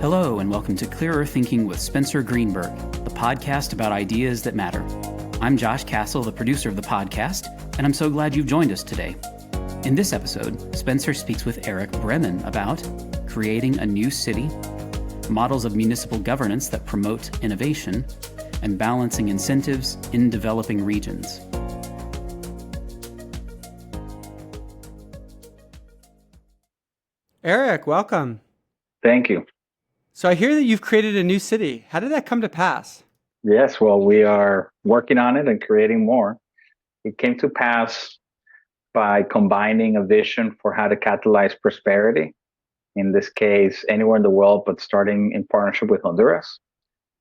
Hello, and welcome to Clearer Thinking with Spencer Greenberg, the podcast about ideas that matter. I'm Josh Castle, the producer of the podcast, and I'm so glad you've joined us today. In this episode, Spencer speaks with Erick Brimen about creating a new city, models of municipal governance that promote innovation, and balancing incentives in developing regions. Erick, welcome. Thank you. So I hear that you've created a new city. How did that come to pass? Yes, well, we are working on it and creating more. It came to pass by combining a vision for how to catalyze prosperity. In this case, anywhere in the world, but starting in partnership with Honduras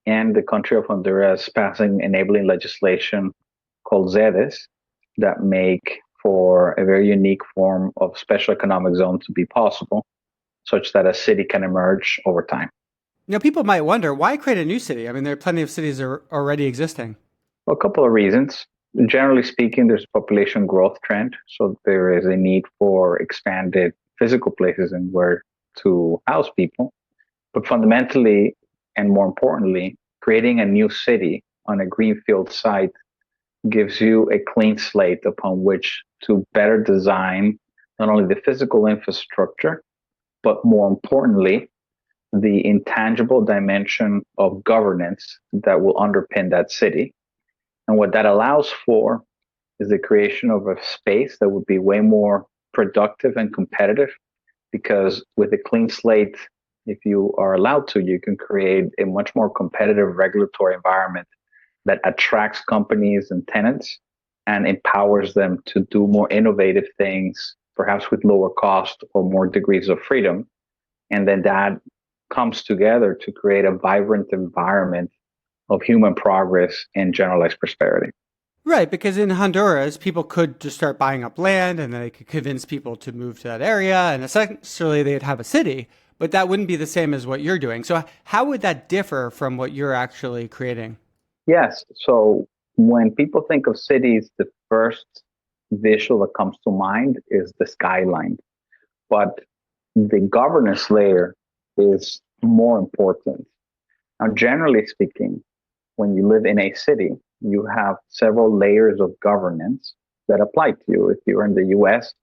and the country of Honduras passing enabling legislation called ZEDEs that make for a very unique form of special economic zone to be possible, such that a city can emerge over time. You know, people might wonder, why create a new city? I mean, there are plenty of cities that are already existing. Well, a couple of reasons. Generally speaking, there's a population growth trend. So there is a need for expanded physical places and where to house people. But fundamentally, and more importantly, creating a new city on a greenfield site gives you a clean slate upon which to better design not only the physical infrastructure, but more importantly, the intangible dimension of governance that will underpin that city. And what that allows for is the creation of a space that would be way more productive and competitive, because with a clean slate, if you are allowed to, you can create a much more competitive regulatory environment that attracts companies and tenants and empowers them to do more innovative things, perhaps with lower cost or more degrees of freedom. And then that comes together to create a vibrant environment of human progress and generalized prosperity. Right, because in Honduras, people could just start buying up land and they could convince people to move to that area and essentially they'd have a city, but that wouldn't be the same as what you're doing. So how would that differ from what you're actually creating? Yes, so when people think of cities, the first visual that comes to mind is the skyline, but the governance layer is more important. Now, generally speaking, when you live in a city, you have several layers of governance that apply to you. If you're in the US,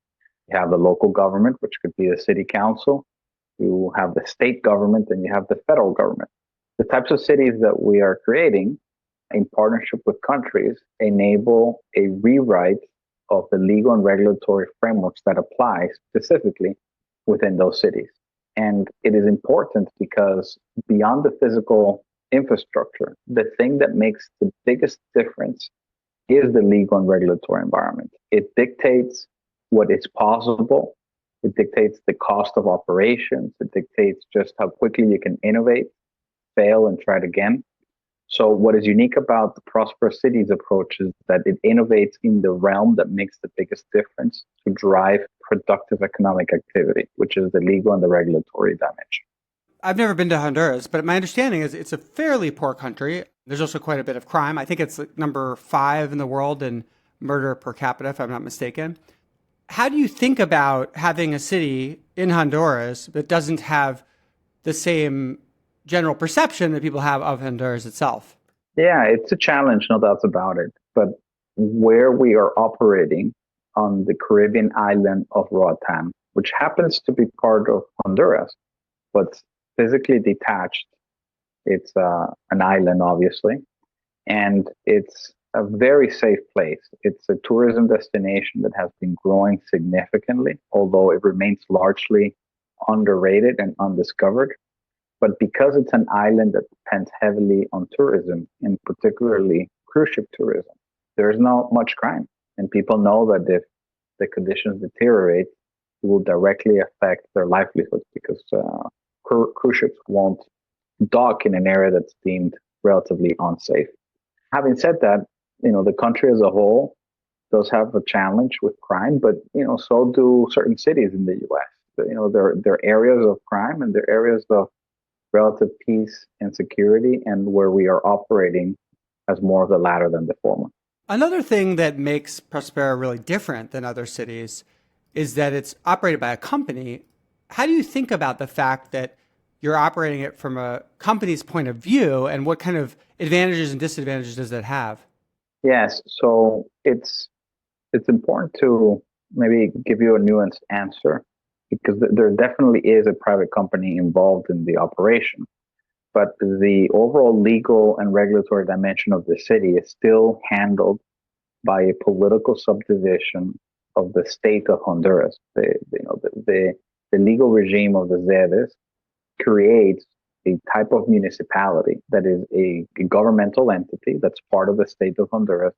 you have the local government, which could be the city council. You have the state government, and you have the federal government. The types of cities that we are creating in partnership with countries enable a rewrite of the legal and regulatory frameworks that apply specifically within those cities. And it is important because beyond the physical infrastructure, the thing that makes the biggest difference is the legal and regulatory environment. It dictates what is possible. It dictates the cost of operations. It dictates just how quickly you can innovate, fail, and try it again. So what is unique about the Prosperous Cities approach is that it innovates in the realm that makes the biggest difference to drive productive economic activity, which is the legal and the regulatory dimension. I've never been to Honduras, but my understanding is it's a fairly poor country. There's also quite a bit of crime. I think it's like number 5 in the world in murder per capita, if I'm not mistaken. How do you think about having a city in Honduras that doesn't have the same general perception that people have of Honduras itself? Yeah, it's a challenge, no doubts about it. But where we are operating on the Caribbean island of Roatan, which happens to be part of Honduras, but physically detached, it's an island, obviously, and it's a very safe place. It's a tourism destination that has been growing significantly, although it remains largely underrated and undiscovered. But because it's an island that depends heavily on tourism, and particularly cruise ship tourism, there's not much crime. And people know that if the conditions deteriorate, it will directly affect their livelihoods because cruise ships won't dock in an area that's deemed relatively unsafe. Having said that, the country as a whole does have a challenge with crime, but, so do certain cities in the U.S. There are areas of crime and there are areas of relative peace and security, and where we are operating as more of the latter than the former. Another thing that makes Prospera really different than other cities is that it's operated by a company. How do you think about the fact that you're operating it from a company's point of view, and what kind of advantages and disadvantages does that have? Yes, so it's important to maybe give you a nuanced answer because there definitely is a private company involved in the operation. But the overall legal and regulatory dimension of the city is still handled by a political subdivision of the state of Honduras. The legal regime of the ZEDEs creates a type of municipality that is a governmental entity that's part of the state of Honduras.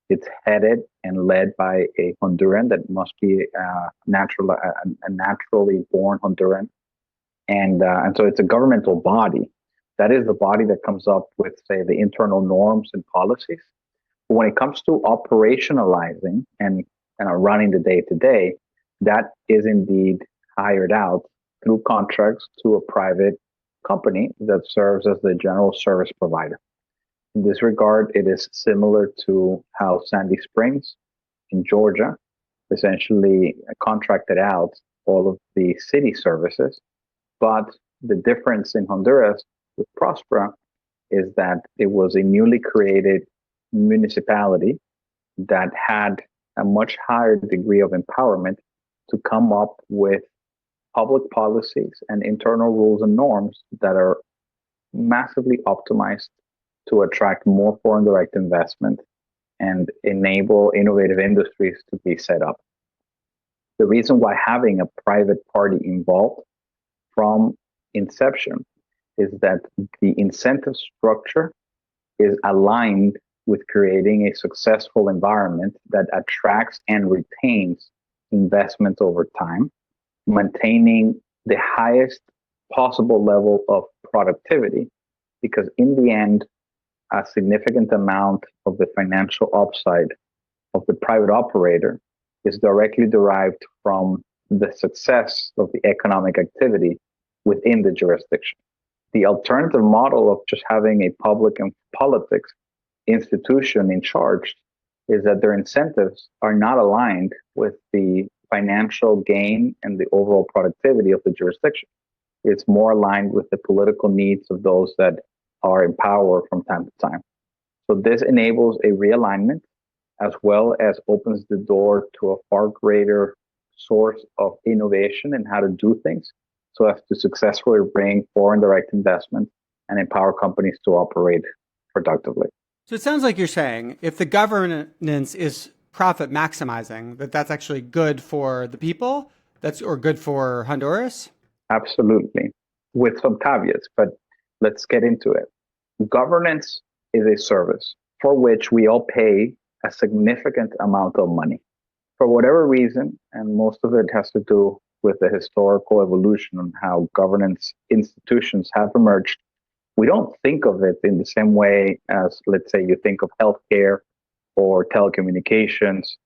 It's headed and led by a Honduran that must be a naturally born Honduran, and so it's a governmental body. That is the body that comes up with, say, the internal norms and policies. But when it comes to operationalizing and running the day to day, that is indeed hired out through contracts to a private company that serves as the general service provider. In this regard, it is similar to how Sandy Springs in Georgia essentially contracted out all of the city services. But the difference in Honduras with Prospera is that it was a newly created municipality that had a much higher degree of empowerment to come up with public policies and internal rules and norms that are massively optimized to attract more foreign direct investment and enable innovative industries to be set up. The reason why having a private party involved from inception is that the incentive structure is aligned with creating a successful environment that attracts and retains investment over time, maintaining the highest possible level of productivity, because in the end, a significant amount of the financial upside of the private operator is directly derived from the success of the economic activity within the jurisdiction. The alternative model of just having a public and politics institution in charge is that their incentives are not aligned with the financial gain and the overall productivity of the jurisdiction. It's more aligned with the political needs of those that are in power from time to time. So this enables a realignment as well as opens the door to a far greater source of innovation in how to do things so as to successfully bring foreign direct investment and empower companies to operate productively. So it sounds like you're saying if the governance is profit maximizing, that's actually good for the people, or good for Honduras? Absolutely, with some caveats, but let's get into it. Governance is a service for which we all pay a significant amount of money. For whatever reason, and most of it has to do with the historical evolution and how governance institutions have emerged, we don't think of it in the same way as, let's say, you think of healthcare or telecommunications,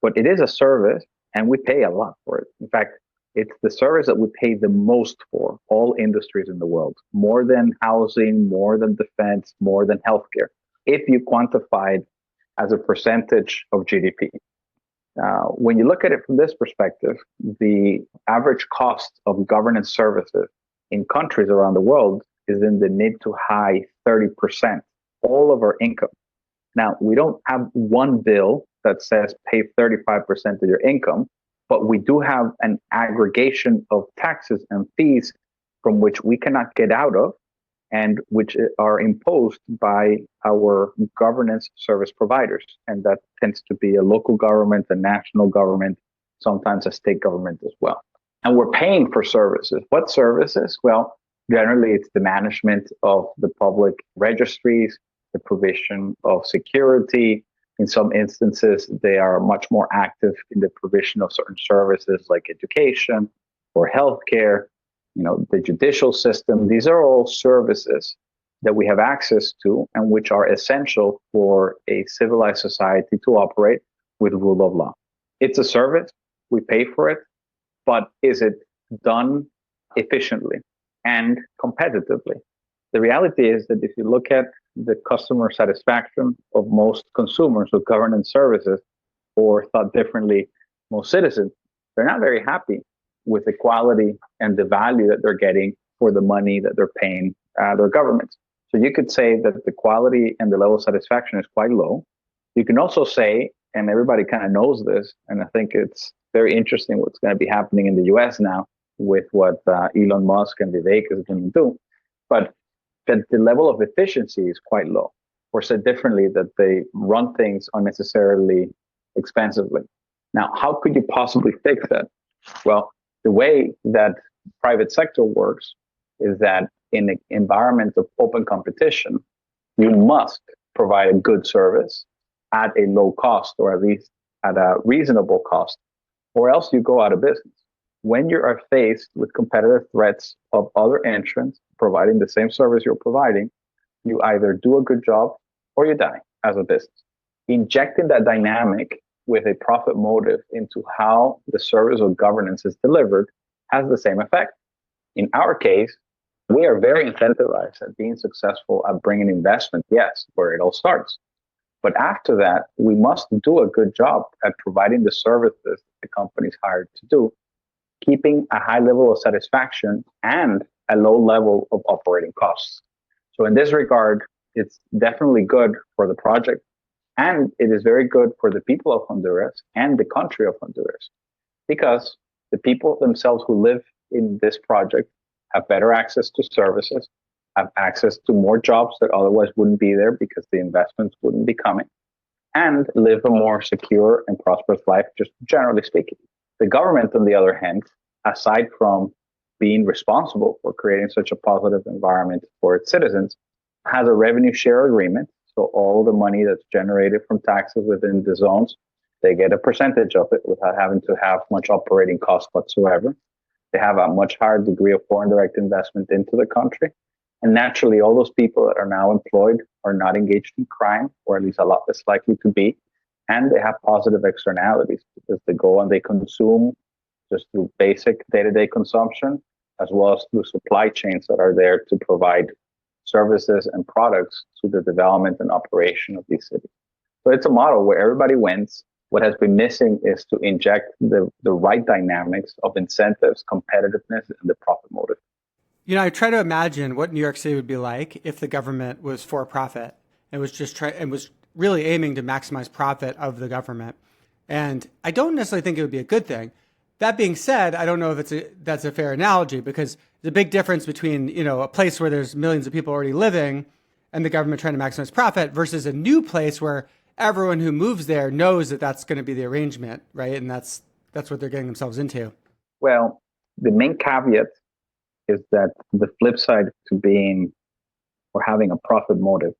but it is a service and we pay a lot for it. In fact, it's the service that we pay the most for all industries in the world, more than housing, more than defense, more than healthcare, if you quantify it as a percentage of GDP. When you look at it from this perspective, the average cost of governance services in countries around the world is in the mid to high 30%, all of our income. Now, we don't have one bill that says pay 35% of your income, but we do have an aggregation of taxes and fees from which we cannot get out of and which are imposed by our governance service providers. And that tends to be a local government, a national government, sometimes a state government as well. And we're paying for services. What services? Well, generally it's the management of the public registries, the provision of security. In some instances, they are much more active in the provision of certain services like education or healthcare, the judicial system. These are all services that we have access to and which are essential for a civilized society to operate with rule of law. It's a service, we pay for it, but is it done efficiently and competitively? The reality is that if you look at the customer satisfaction of most consumers of governance services, or thought differently, most citizens, they're not very happy with the quality and the value that they're getting for the money that they're paying their governments. So you could say that the quality and the level of satisfaction is quite low. You can also say, and everybody kind of knows this, and I think it's very interesting what's going to be happening in the US now with what Elon Musk and Vivek is going to do, but that the level of efficiency is quite low. Or said differently, that they run things unnecessarily expensively. Now, how could you possibly fix that? Well, the way that private sector works is that in an environment of open competition, you must provide a good service at a low cost, or at least at a reasonable cost, or else you go out of business. When you are faced with competitive threats of other entrants providing the same service you're providing, you either do a good job or you die as a business. Injecting that dynamic with a profit motive into how the service or governance is delivered has the same effect. In our case, we are very incentivized at being successful at bringing investment, yes, where it all starts. But after that, we must do a good job at providing the services the company's hired to do, keeping a high level of satisfaction and a low level of operating costs. So in this regard, it's definitely good for the project, and it is very good for the people of Honduras and the country of Honduras, because the people themselves who live in this project have better access to services, have access to more jobs that otherwise wouldn't be there because the investments wouldn't be coming, and live a more secure and prosperous life, just generally speaking. The government, on the other hand, aside from being responsible for creating such a positive environment for its citizens, has a revenue share agreement. So all the money that's generated from taxes within the zones, they get a percentage of it without having to have much operating cost whatsoever. They have a much higher degree of foreign direct investment into the country. And naturally, all those people that are now employed are not engaged in crime, or at least a lot less likely to be. And they have positive externalities because they go and they consume just through basic day-to-day consumption, as well as through supply chains that are there to provide services and products to the development and operation of these cities. So it's a model where everybody wins. What has been missing is to inject the right dynamics of incentives, competitiveness, and the profit motive. You know, I try to imagine what New York City would be like if the government was for profit and was really aiming to maximize profit of the government. And I don't necessarily think it would be a good thing. That being said, I don't know if that's a fair analogy, because there's a big difference between, you know, a place where there's millions of people already living and the government trying to maximize profit versus a new place where everyone who moves there knows that that's going to be the arrangement, right? And that's what they're getting themselves into. Well, the main caveat is that the flip side to being or having a profit motive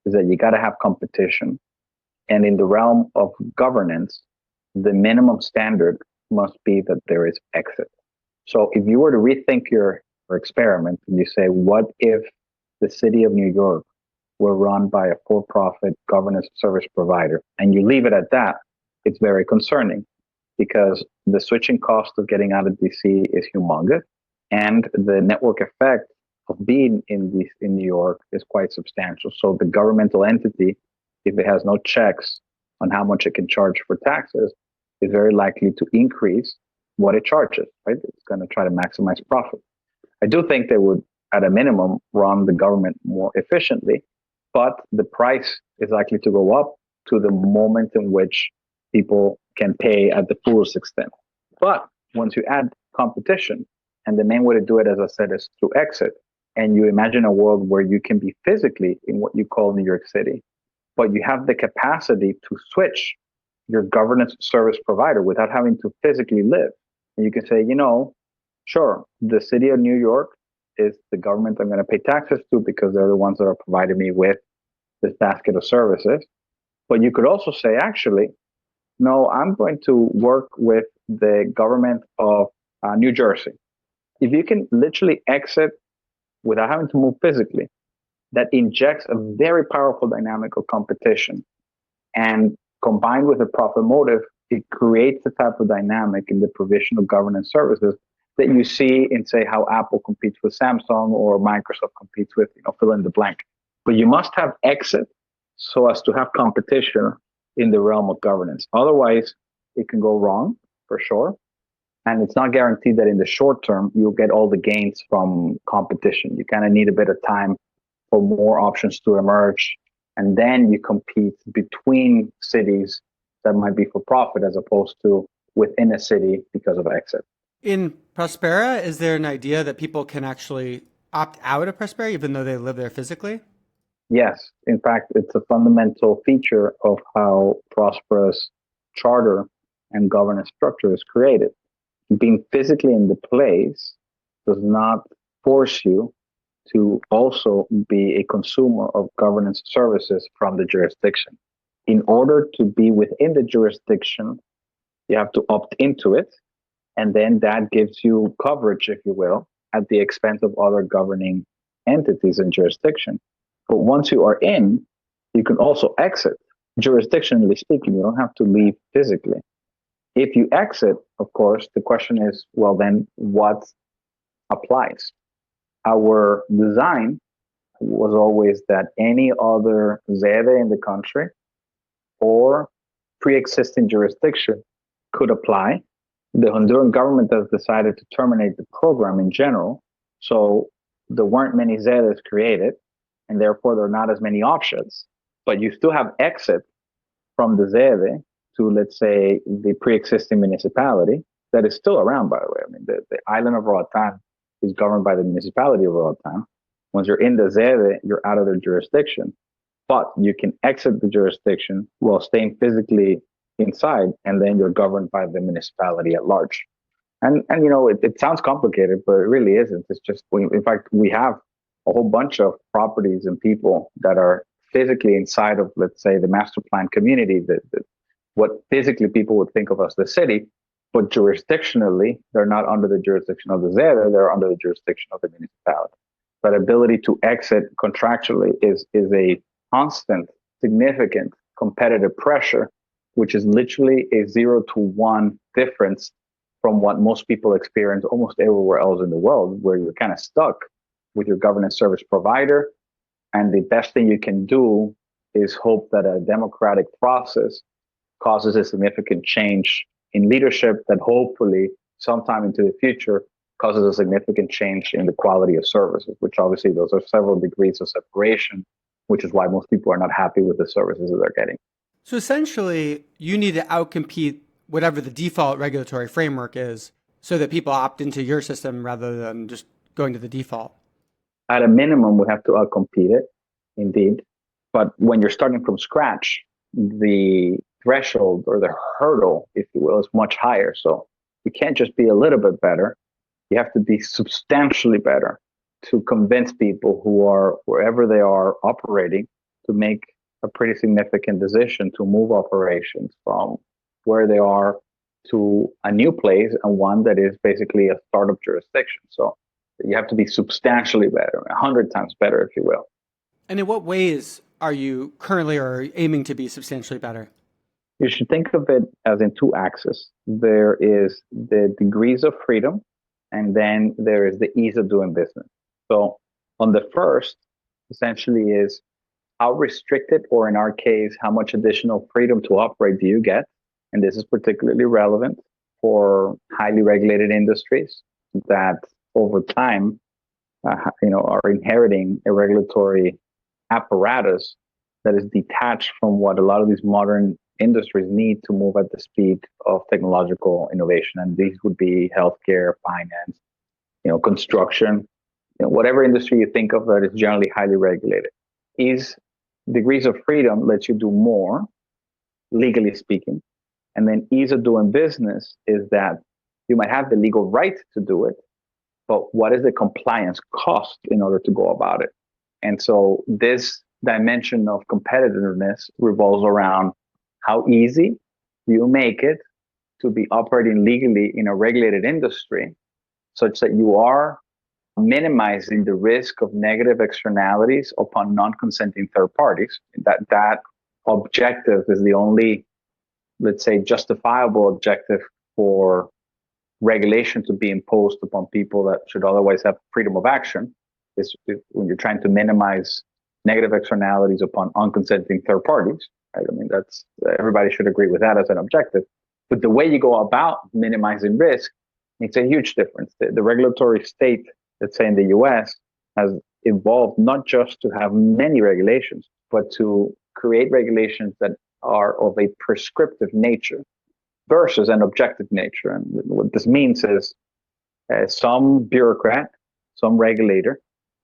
is that you got to have competition. And in the realm of governance, the minimum standard must be that there is exit. So if you were to rethink your experiment and you say, what if the city of New York were run by a for-profit governance service provider, and you leave it at that, it's very concerning, because the switching cost of getting out of DC is humongous, and the network effect of being in New York is quite substantial. So the governmental entity, if it has no checks on how much it can charge for taxes, is very likely to increase what it charges, right? It's going to try to maximize profit. I do think they would, at a minimum, run the government more efficiently, but the price is likely to go up to the moment in which people can pay at the fullest extent. But once you add competition, and the main way to do it, as I said, is through exit, and you imagine a world where you can be physically in what you call New York City, but you have the capacity to switch your governance service provider without having to physically live. And you can say, you know, sure, the city of New York is the government I'm going to pay taxes to because they're the ones that are providing me with this basket of services. But you could also say, actually, no, I'm going to work with the government of New Jersey. If you can literally exit without having to move physically, that injects a very powerful dynamic of competition. And combined with a profit motive, it creates the type of dynamic in the provision of governance services that you see in, say, how Apple competes with Samsung or Microsoft competes with, fill in the blank. But you must have exit so as to have competition in the realm of governance. Otherwise, it can go wrong, for sure. And it's not guaranteed that in the short term, you'll get all the gains from competition. You kind of need a bit of time for more options to emerge. And then you compete between cities that might be for profit as opposed to within a city because of exit. In Prospera, is there an idea that people can actually opt out of Prospera even though they live there physically? Yes. In fact, it's a fundamental feature of how Prospera's charter and governance structure is created. Being physically in the place does not force you to also be a consumer of governance services from the jurisdiction. In order to be within the jurisdiction, you have to opt into it, and then that gives you coverage, if you will, at the expense of other governing entities and jurisdiction. But once you are in, you can also exit. Jurisdictionally speaking, you don't have to leave physically. If you exit, of course, the question is, well, then what applies? Our design was always that any other ZEDE in the country or pre-existing jurisdiction could apply. The Honduran government has decided to terminate the program in general, so there weren't many ZEDEs created, and therefore there are not as many options. But you still have exit from the ZEDE to, let's say, the pre-existing municipality that is still around, by the way. I mean, the island of Roatan is governed by the municipality of Roatan. Once you're in the ZEDE, you're out of their jurisdiction. But you can exit the jurisdiction while staying physically inside, and then you're governed by the municipality at large. And you know, it sounds complicated, but it really isn't. It's just, in fact, we have a whole bunch of properties and people that are physically inside of, let's say, the master plan community, that what physically people would think of as the city, but jurisdictionally, they're not under the jurisdiction of the ZEDE, they're under the jurisdiction of the municipality. That ability to exit contractually is a constant, significant competitive pressure, which is literally a 0-to-1 difference from what most people experience almost everywhere else in the world, where you're kind of stuck with your governance service provider. And the best thing you can do is hope that a democratic process causes a significant change in leadership that hopefully sometime into the future causes a significant change in the quality of services, which obviously those are several degrees of separation, which is why most people are not happy with the services that they're getting. So essentially, you need to outcompete whatever the default regulatory framework is so that people opt into your system rather than just going to the default. At a minimum, we have to outcompete it, indeed. But when you're starting from scratch, the threshold or the hurdle, if you will, is much higher. So you can't just be a little bit better. You have to be substantially better to convince people who are, wherever they are operating, to make a pretty significant decision to move operations from where they are to a new place, and one that is basically a startup jurisdiction. So you have to be substantially better, 100 times better, if you will. And in what ways are you currently or aiming to be substantially better? You should think of it as in two axes. There is the degrees of freedom, and then there is the ease of doing business. So on the first, essentially is how restricted, or in our case, how much additional freedom to operate do you get? And this is particularly relevant for highly regulated industries that over time, are inheriting a regulatory apparatus that is detached from what a lot of these modern industries need to move at the speed of technological innovation. And these would be healthcare, finance, construction, whatever industry you think of that is generally highly regulated. Degrees of freedom lets you do more, legally speaking. And then ease of doing business is that you might have the legal right to do it, but what is the compliance cost in order to go about it? And so this dimension of competitiveness revolves around how easy do you make it to be operating legally in a regulated industry, such that you are minimizing the risk of negative externalities upon non-consenting third parties. That objective is the only, let's say, justifiable objective for regulation to be imposed upon people that should otherwise have freedom of action, is when you're trying to minimize negative externalities upon unconsenting third parties. Right? I mean, everybody should agree with that as an objective. But the way you go about minimizing risk makes a huge difference. The regulatory state, let's say in the US, has evolved not just to have many regulations, but to create regulations that are of a prescriptive nature versus an objective nature. And what this means is some bureaucrat, some regulator,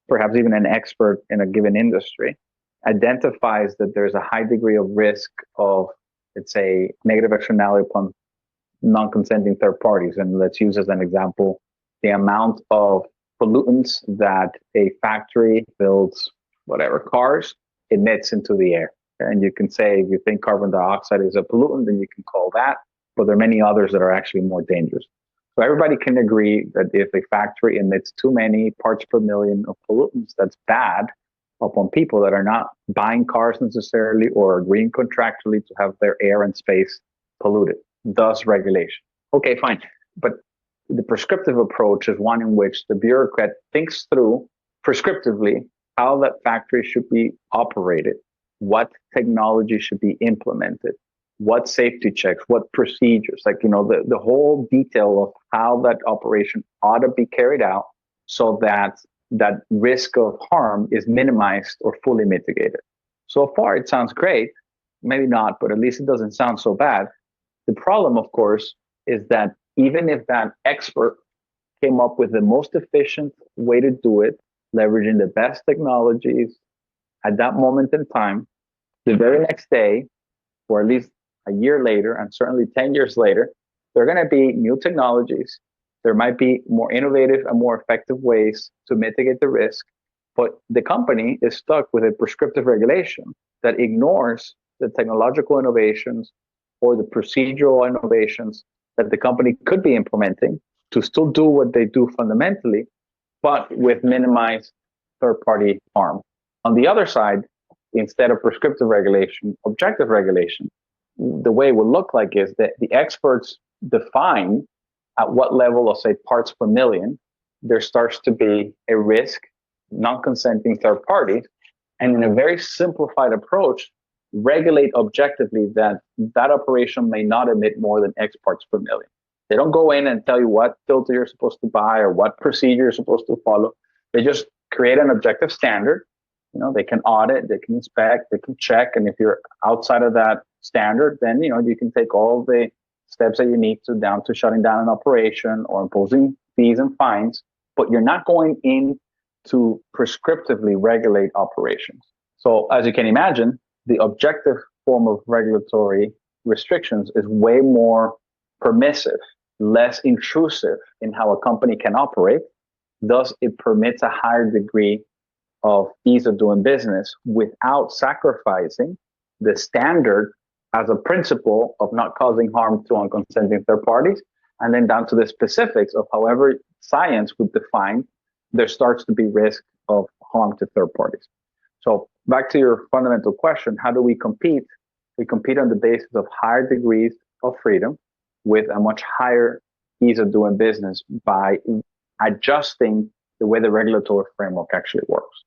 perhaps even an expert in a given industry, identifies that there's a high degree of risk of, let's say, negative externality upon non-consenting third parties. And let's use as an example the amount of pollutants that a factory builds, whatever, cars, emits into the air. And you can say, if you think carbon dioxide is a pollutant, then you can call that, but there are many others that are actually more dangerous. So everybody can agree that if a factory emits too many parts per million of pollutants, that's bad upon people that are not buying cars necessarily or agreeing contractually to have their air and space polluted. Thus regulation. Okay, fine. But the prescriptive approach is one in which the bureaucrat thinks through prescriptively how that factory should be operated, what technology should be implemented, what safety checks, what procedures, the whole detail of how that operation ought to be carried out so that that risk of harm is minimized or fully mitigated. So far, it sounds great. Maybe not, but at least it doesn't sound so bad. The problem, of course, is that even if that expert came up with the most efficient way to do it, leveraging the best technologies at that moment in time, the very next day, or at least a year later, and certainly 10 years later, there are going to be new technologies. There might be more innovative and more effective ways to mitigate the risk, but the company is stuck with a prescriptive regulation that ignores the technological innovations or the procedural innovations that the company could be implementing to still do what they do fundamentally, but with minimized third-party harm. On the other side, instead of prescriptive regulation, objective regulation, the way it would look like is that the experts define at what level of, say, parts per million, there starts to be a risk, non-consenting third parties, and in a very simplified approach, regulate objectively that that operation may not emit more than X parts per million. They don't go in and tell you what filter you're supposed to buy or what procedure you're supposed to follow. They just create an objective standard. They can audit, they can inspect, they can check. And if you're outside of that standard, then, you can take all the steps that you need to down to shutting down an operation or imposing fees and fines, but you're not going in to prescriptively regulate operations. So as you can imagine, the objective form of regulatory restrictions is way more permissive, less intrusive in how a company can operate. Thus, it permits a higher degree of ease of doing business without sacrificing the standard as a principle of not causing harm to unconsenting third parties, and then down to the specifics of however science would define, there starts to be risk of harm to third parties. So back to your fundamental question, how do we compete? We compete on the basis of higher degrees of freedom with a much higher ease of doing business by adjusting the way the regulatory framework actually works.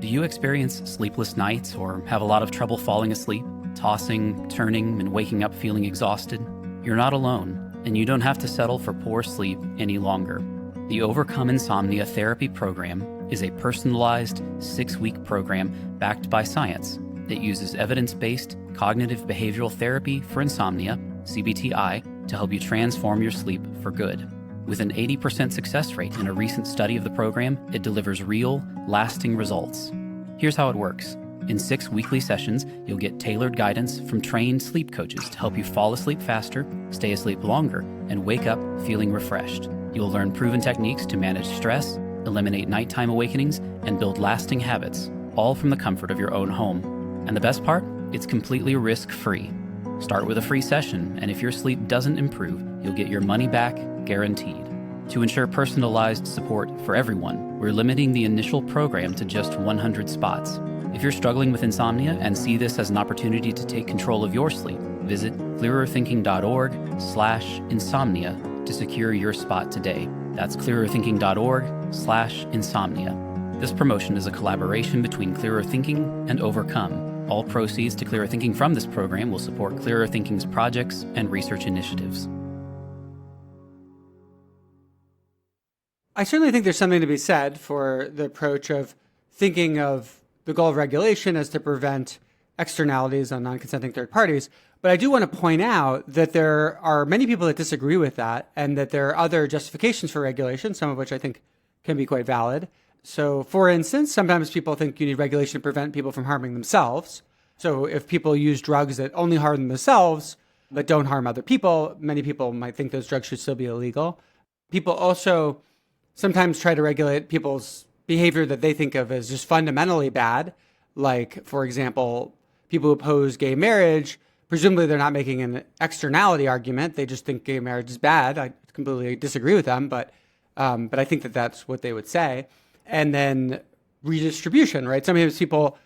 Do you experience sleepless nights or have a lot of trouble falling asleep, tossing, turning, and waking up feeling exhausted? You're not alone, and you don't have to settle for poor sleep any longer. The Overcome Insomnia Therapy Program is a personalized 6-week program backed by science. It uses evidence-based cognitive behavioral therapy for insomnia, CBTI, to help you transform your sleep for good. With an 80% success rate in a recent study of the program, it delivers real, lasting results. Here's how it works. In 6 weekly sessions, you'll get tailored guidance from trained sleep coaches to help you fall asleep faster, stay asleep longer, and wake up feeling refreshed. You'll learn proven techniques to manage stress, eliminate nighttime awakenings, and build lasting habits, all from the comfort of your own home. And the best part? It's completely risk-free. Start with a free session, and if your sleep doesn't improve, you'll get your money back, guaranteed. To ensure personalized support for everyone, we're limiting the initial program to just 100 spots. If you're struggling with insomnia and see this as an opportunity to take control of your sleep, visit clearerthinking.org/insomnia to secure your spot today. That's clearerthinking.org/insomnia. This promotion is a collaboration between Clearer Thinking and Overcome. All proceeds to Clearer Thinking from this program will support Clearer Thinking's projects and research initiatives. I certainly think there's something to be said for the approach of thinking of the goal of regulation as to prevent externalities on non-consenting third parties. But I do want to point out that there are many people that disagree with that, and that there are other justifications for regulation, some of which I think can be quite valid. So, for instance, sometimes people think you need regulation to prevent people from harming themselves. So if people use drugs that only harm themselves but don't harm other people, many people might think those drugs should still be illegal. People also sometimes try to regulate people's behavior that they think of as just fundamentally bad. Like, for example, people who oppose gay marriage, presumably they're not making an externality argument. They just think gay marriage is bad. I completely disagree with them, but I think that that's what they would say. And then redistribution, right? Sometimes people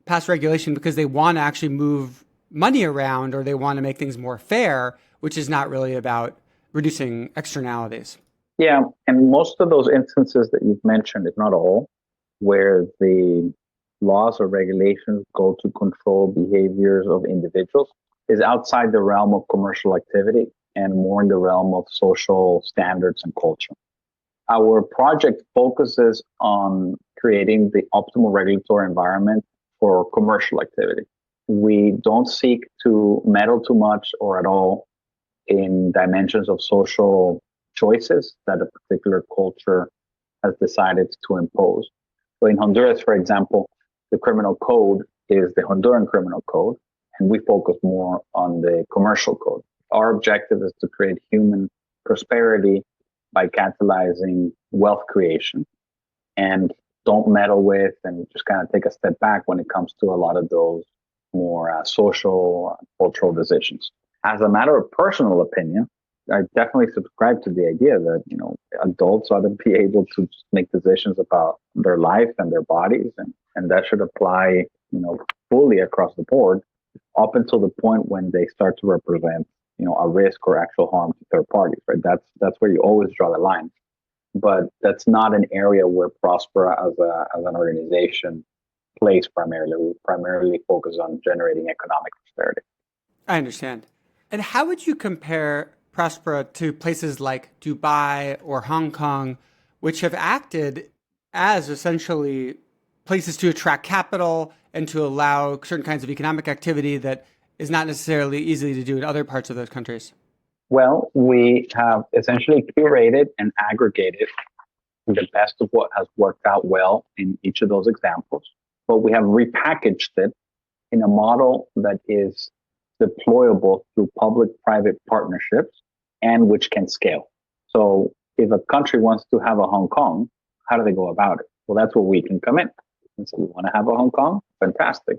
pass regulation because they want to actually move money around, or they want to make things more fair, which is not really about reducing externalities. Yeah, and most of those instances that you've mentioned, if not all, where the laws or regulations go to control behaviors of individuals is outside the realm of commercial activity and more in the realm of social standards and culture. Our project focuses on creating the optimal regulatory environment for commercial activity. We don't seek to meddle too much or at all in dimensions of social choices that a particular culture has decided to impose. So in Honduras, for example, the criminal code is the Honduran criminal code, and we focus more on the commercial code. Our objective is to create human prosperity by catalyzing wealth creation, and don't meddle with and just kind of take a step back when it comes to a lot of those more social, cultural decisions. As a matter of personal opinion, I definitely subscribe to the idea that, adults ought to be able to just make decisions about their life and their bodies, and that should apply, fully across the board up until the point when they start to represent, a risk or actual harm to third parties, right? That's where you always draw the line. But that's not an area where Prospera as an organization plays primarily. We primarily focus on generating economic prosperity. I understand. And how would you compare Prospera to places like Dubai or Hong Kong, which have acted as essentially places to attract capital and to allow certain kinds of economic activity that is not necessarily easy to do in other parts of those countries? Well, we have essentially curated and aggregated the best of what has worked out well in each of those examples, but we have repackaged it in a model that is deployable through public-private partnerships and which can scale. So if a country wants to have a Hong Kong, how do they go about it? Well, that's where we can come in. And so we want to have a Hong Kong? Fantastic.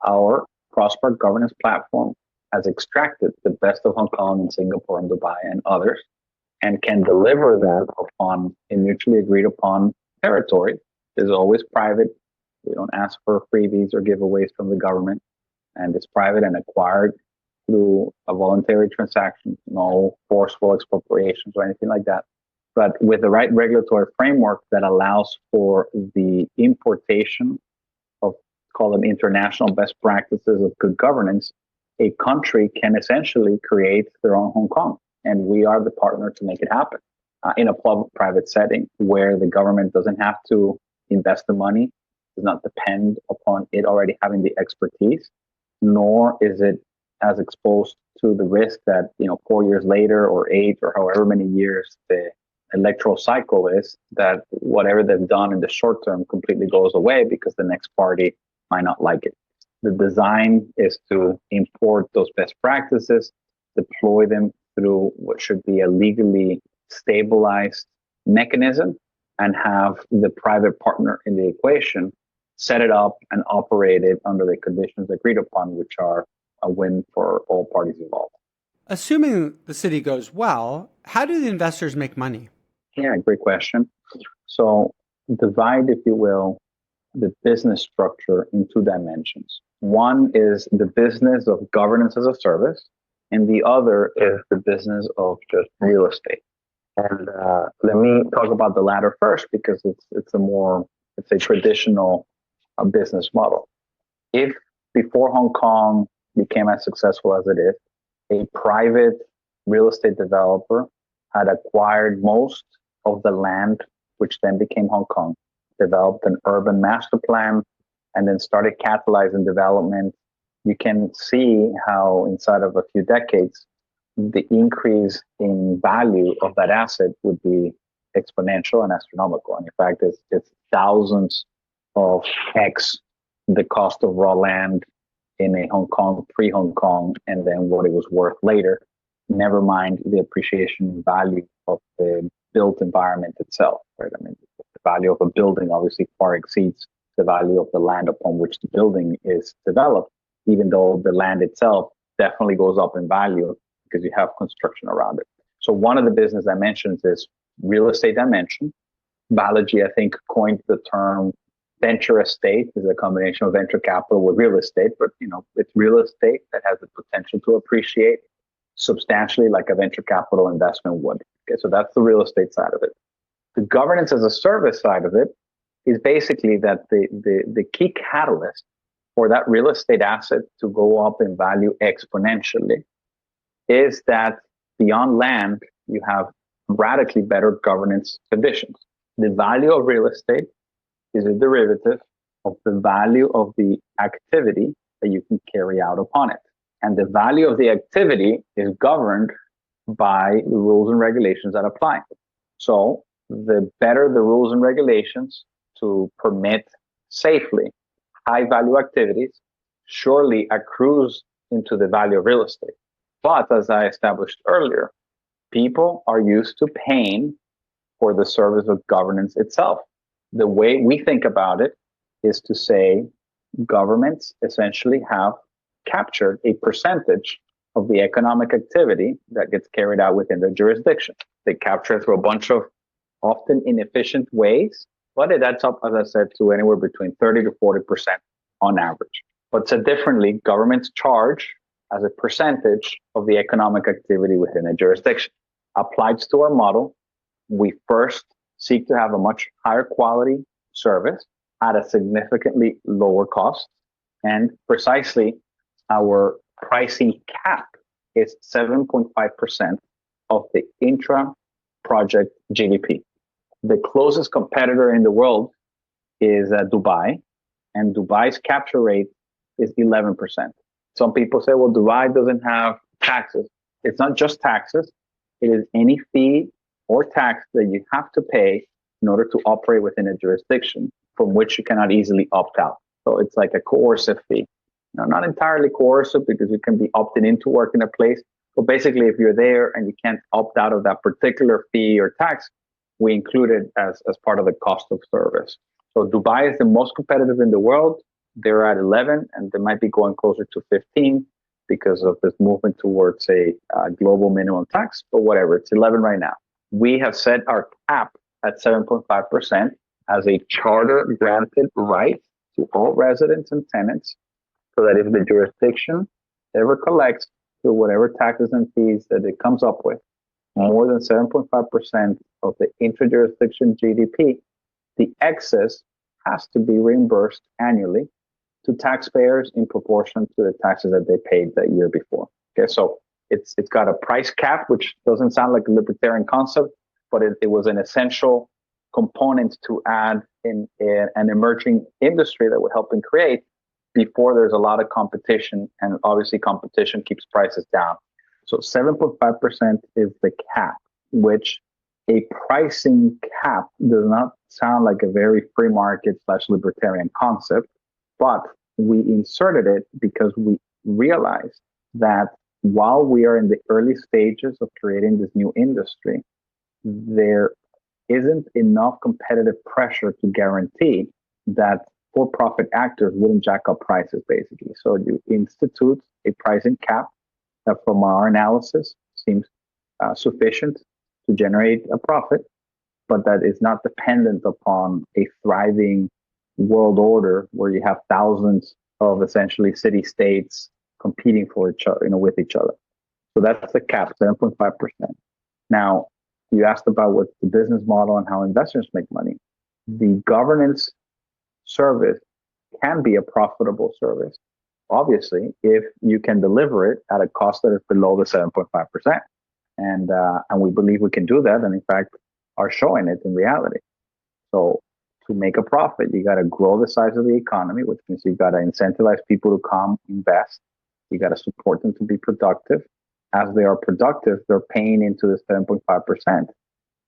Our Prosper governance platform has extracted the best of Hong Kong and Singapore and Dubai and others, and can deliver that upon a mutually agreed upon territory. It's always private. We don't ask for freebies or giveaways from the government, and it's private and acquired through a voluntary transaction, no forceful expropriations or anything like that. But with the right regulatory framework that allows for the importation of, call them international best practices of good governance, a country can essentially create their own Hong Kong. And we are the partner to make it happen in a public-private setting where the government doesn't have to invest the money, does not depend upon it already having the expertise, nor is it as exposed to the risk that, 4 years later or 8 or however many years the electoral cycle is, that whatever they've done in the short term completely goes away because the next party might not like it. The design is to import those best practices, deploy them through what should be a legally stabilized mechanism, and have the private partner in the equation set it up and operate it under the conditions agreed upon, which are a win for all parties involved. Assuming the city goes well, how do the investors make money? Yeah, great question. So divide, if you will, the business structure in 2 dimensions. One is the business of governance as a service, and the other is the business of just real estate. And let me talk about the latter first, because it's a more, it's a traditional business model. If before Hong Kong became as successful as it is, a private real estate developer had acquired most of the land which then became Hong Kong, developed an urban master plan, and then started catalyzing development, you can see how inside of a few decades, the increase in value of that asset would be exponential and astronomical. And in fact, it's thousands of X the cost of raw land in a Hong Kong, pre-Hong Kong, and then what it was worth later. Never mind the appreciation value of the built environment itself, right? I mean, the value of a building obviously far exceeds the value of the land upon which the building is developed, even though the land itself definitely goes up in value because you have construction around it. So one of the business dimensions is real estate dimension. Balaji, I think, coined the term venture estate. Is a combination of venture capital with real estate, but it's real estate that has the potential to appreciate substantially like a venture capital investment would. Okay, so that's the real estate side of it. The governance as a service side of it is basically that the key catalyst for that real estate asset to go up in value exponentially is that beyond land, you have radically better governance conditions. The value of real estate is a derivative of the value of the activity that you can carry out upon it. And the value of the activity is governed by the rules and regulations that apply. So the better the rules and regulations to permit safely high value activities surely accrues into the value of real estate. But as I established earlier, people are used to paying for the service of governance itself. The way we think about it is to say governments essentially have captured a percentage of the economic activity that gets carried out within their jurisdiction. They capture it through a bunch of often inefficient ways, but it adds up, as I said, to anywhere between 30 to 40% on average. But said differently, governments charge as a percentage of the economic activity within a jurisdiction. Applied to our model, we first seek to have a much higher quality service at a significantly lower cost. And precisely, our pricing cap is 7.5% of the intra-project GDP. The closest competitor in the world is Dubai, and Dubai's capture rate is 11%. Some people say, well, Dubai doesn't have taxes. It's not just taxes. It is any fee or tax that you have to pay in order to operate within a jurisdiction from which you cannot easily opt out. So it's like a coercive fee. Now, not entirely coercive because you can be opted in to work in a place. But basically, if you're there and you can't opt out of that particular fee or tax, we include it as part of the cost of service. So Dubai is the most competitive in the world. They're at 11, and they might be going closer to 15 because of this movement towards a global minimum tax. But whatever, it's 11 right now. We have set our cap at 7.5% as a charter granted right to all residents and tenants, so that if the jurisdiction ever collects through whatever taxes and fees that it comes up with more than 7.5% of the intra-jurisdiction GDP, the excess has to be reimbursed annually to taxpayers in proportion to the taxes that they paid that year before. Okay, so it's got a price cap, which doesn't sound like a libertarian concept, but it was an essential component to add in an emerging industry that we're helping create before there's a lot of competition, and obviously competition keeps prices down. So 7.5% is the cap, which a pricing cap does not sound like a very free market / libertarian concept, but we inserted it because we realized that while we are in the early stages of creating this new industry, there isn't enough competitive pressure to guarantee that for-profit actors wouldn't jack up prices, basically. So you institute a pricing cap that from our analysis seems sufficient to generate a profit, but that is not dependent upon a thriving world order where you have thousands of essentially city-states competing for each other, with each other. So that's the cap, 7.5%. Now, you asked about what's the business model and how investors make money. The governance service can be a profitable service, obviously, if you can deliver it at a cost that is below the 7.5%. And we believe we can do that, and in fact, are showing it in reality. So to make a profit, you got to grow the size of the economy, which means you got to incentivize people to come invest. You got to support them to be productive. As they are productive, they're paying into the 7.5%.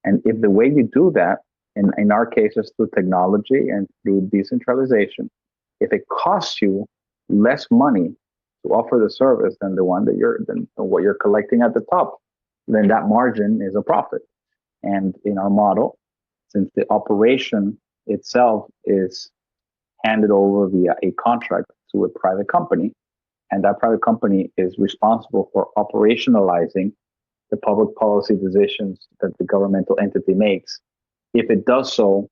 And if the way you do that, in our cases through technology and through decentralization, if it costs you less money to offer the service than the one than what you're collecting at the top, then that margin is a profit. And in our model, since the operation itself is handed over via a contract to a private company, and that private company is responsible for operationalizing the public policy decisions that the governmental entity makes. If it does so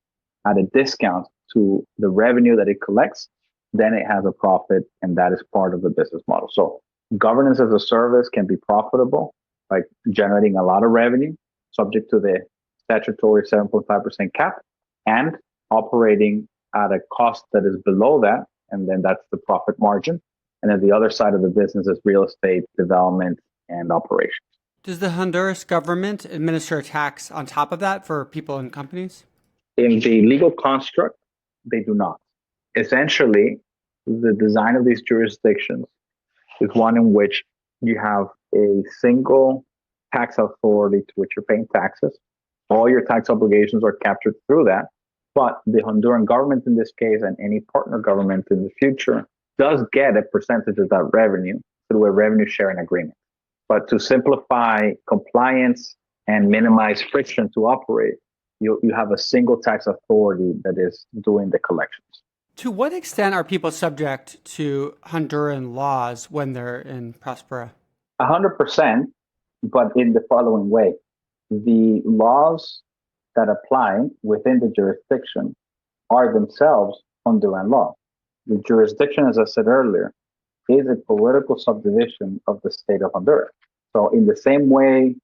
at a discount to the revenue that it collects, then it has a profit, and that is part of the business model. So governance as a service can be profitable by generating a lot of revenue, subject to the statutory 7.5% cap, and operating at a cost that is below that, and then that's the profit margin. And then the other side of the business is real estate development and operations. Does the Honduras government administer a tax on top of that for people and companies? In the legal construct, they do not. Essentially, the design of these jurisdictions is one in which you have a single tax authority to which you're paying taxes. All your tax obligations are captured through that. But the Honduran government in this case, and any partner government in the future, does get a percentage of that revenue through a revenue sharing agreement. But to simplify compliance and minimize friction to operate, you have a single tax authority that is doing the collections. To what extent are people subject to Honduran laws when they're in Prospera? 100%, but in the following way. The laws that apply within the jurisdiction are themselves Honduran law. The jurisdiction, as I said earlier, is a political subdivision of the state of Honduras. So in the same way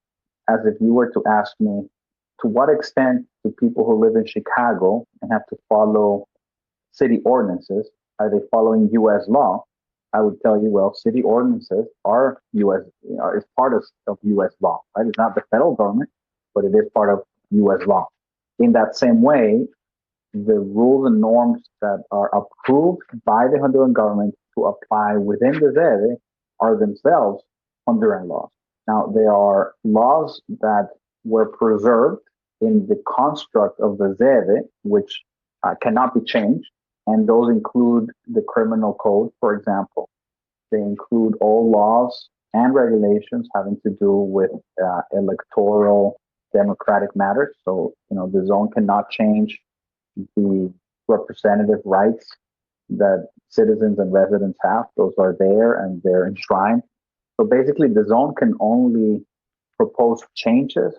as if you were to ask me, to what extent do people who live in Chicago and have to follow city ordinances, are they following U.S. law? I would tell you, well, city ordinances are U.S., is part of U.S. law, right? It's not the federal government, but it is part of U.S. law. In that same way, the rules and norms that are approved by the Honduran government to apply within the ZEDE are themselves Honduran laws. Now, there are laws that were preserved in the construct of the ZEDE, which cannot be changed. And those include the criminal code, for example. They include all laws and regulations having to do with electoral democratic matters. So, the zone cannot change the representative rights that citizens and residents have. Those are there and they're enshrined. So basically, the zone can only propose changes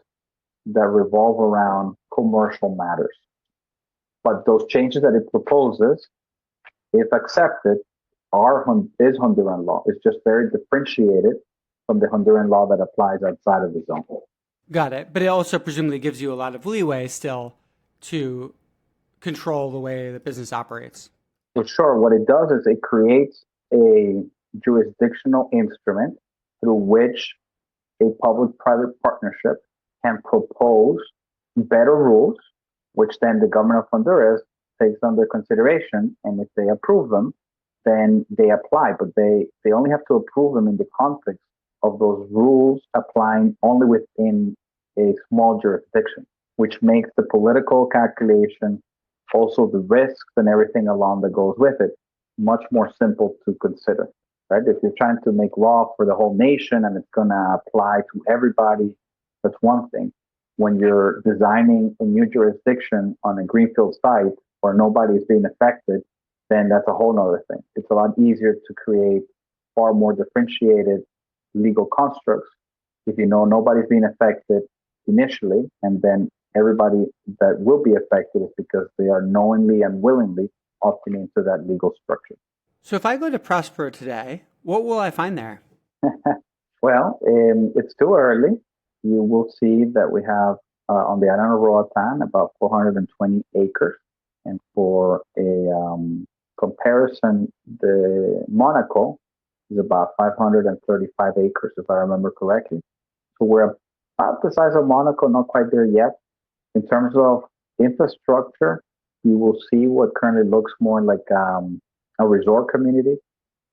that revolve around commercial matters. But those changes that it proposes, if accepted, is Honduran law. It's just very differentiated from the Honduran law that applies outside of the zone. Got it. But it also presumably gives you a lot of leeway still to control the way the business operates. For sure. What it does is it creates a jurisdictional instrument through which a public-private partnership can propose better rules, which then the government of Honduras takes under consideration. And if they approve them, then they apply. But they only have to approve them in the context of those rules applying only within a small jurisdiction, which makes the political calculation, also the risks and everything along that goes with it, much more simple to consider, right? If you're trying to make law for the whole nation and it's going to apply to everybody, that's one thing. When you're designing a new jurisdiction on a greenfield site where nobody is being affected, then that's a whole other thing. It's a lot easier to create far more differentiated legal constructs if you know nobody's being affected initially, and then everybody that will be affected is because they are knowingly and willingly opting into that legal structure. So if I go to Prospera today, what will I find there? Well, it's too early. You will see that we have on the island of Roatan about 420 acres. And for a comparison, the Monaco is about 535 acres, if I remember correctly. So we're about the size of Monaco, not quite there yet. In terms of infrastructure, you will see what currently looks more like a resort community.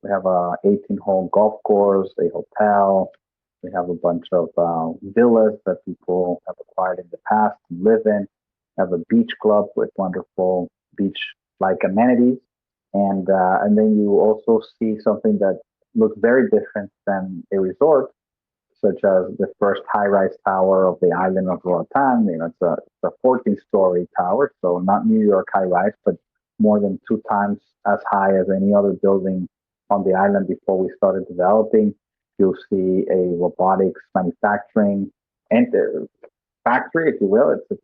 We have a 18-hole golf course, a hotel. We have a bunch of villas that people have acquired in the past to live in. We have a beach club with wonderful beach-like amenities. And then you also see something that looks very different than a resort, such as the first high-rise tower of the island of Roatan. It's a 14-story tower, so not New York high-rise, but more than 2 times as high as any other building on the island before we started developing. You'll see a robotics manufacturing and factory, if you will. It's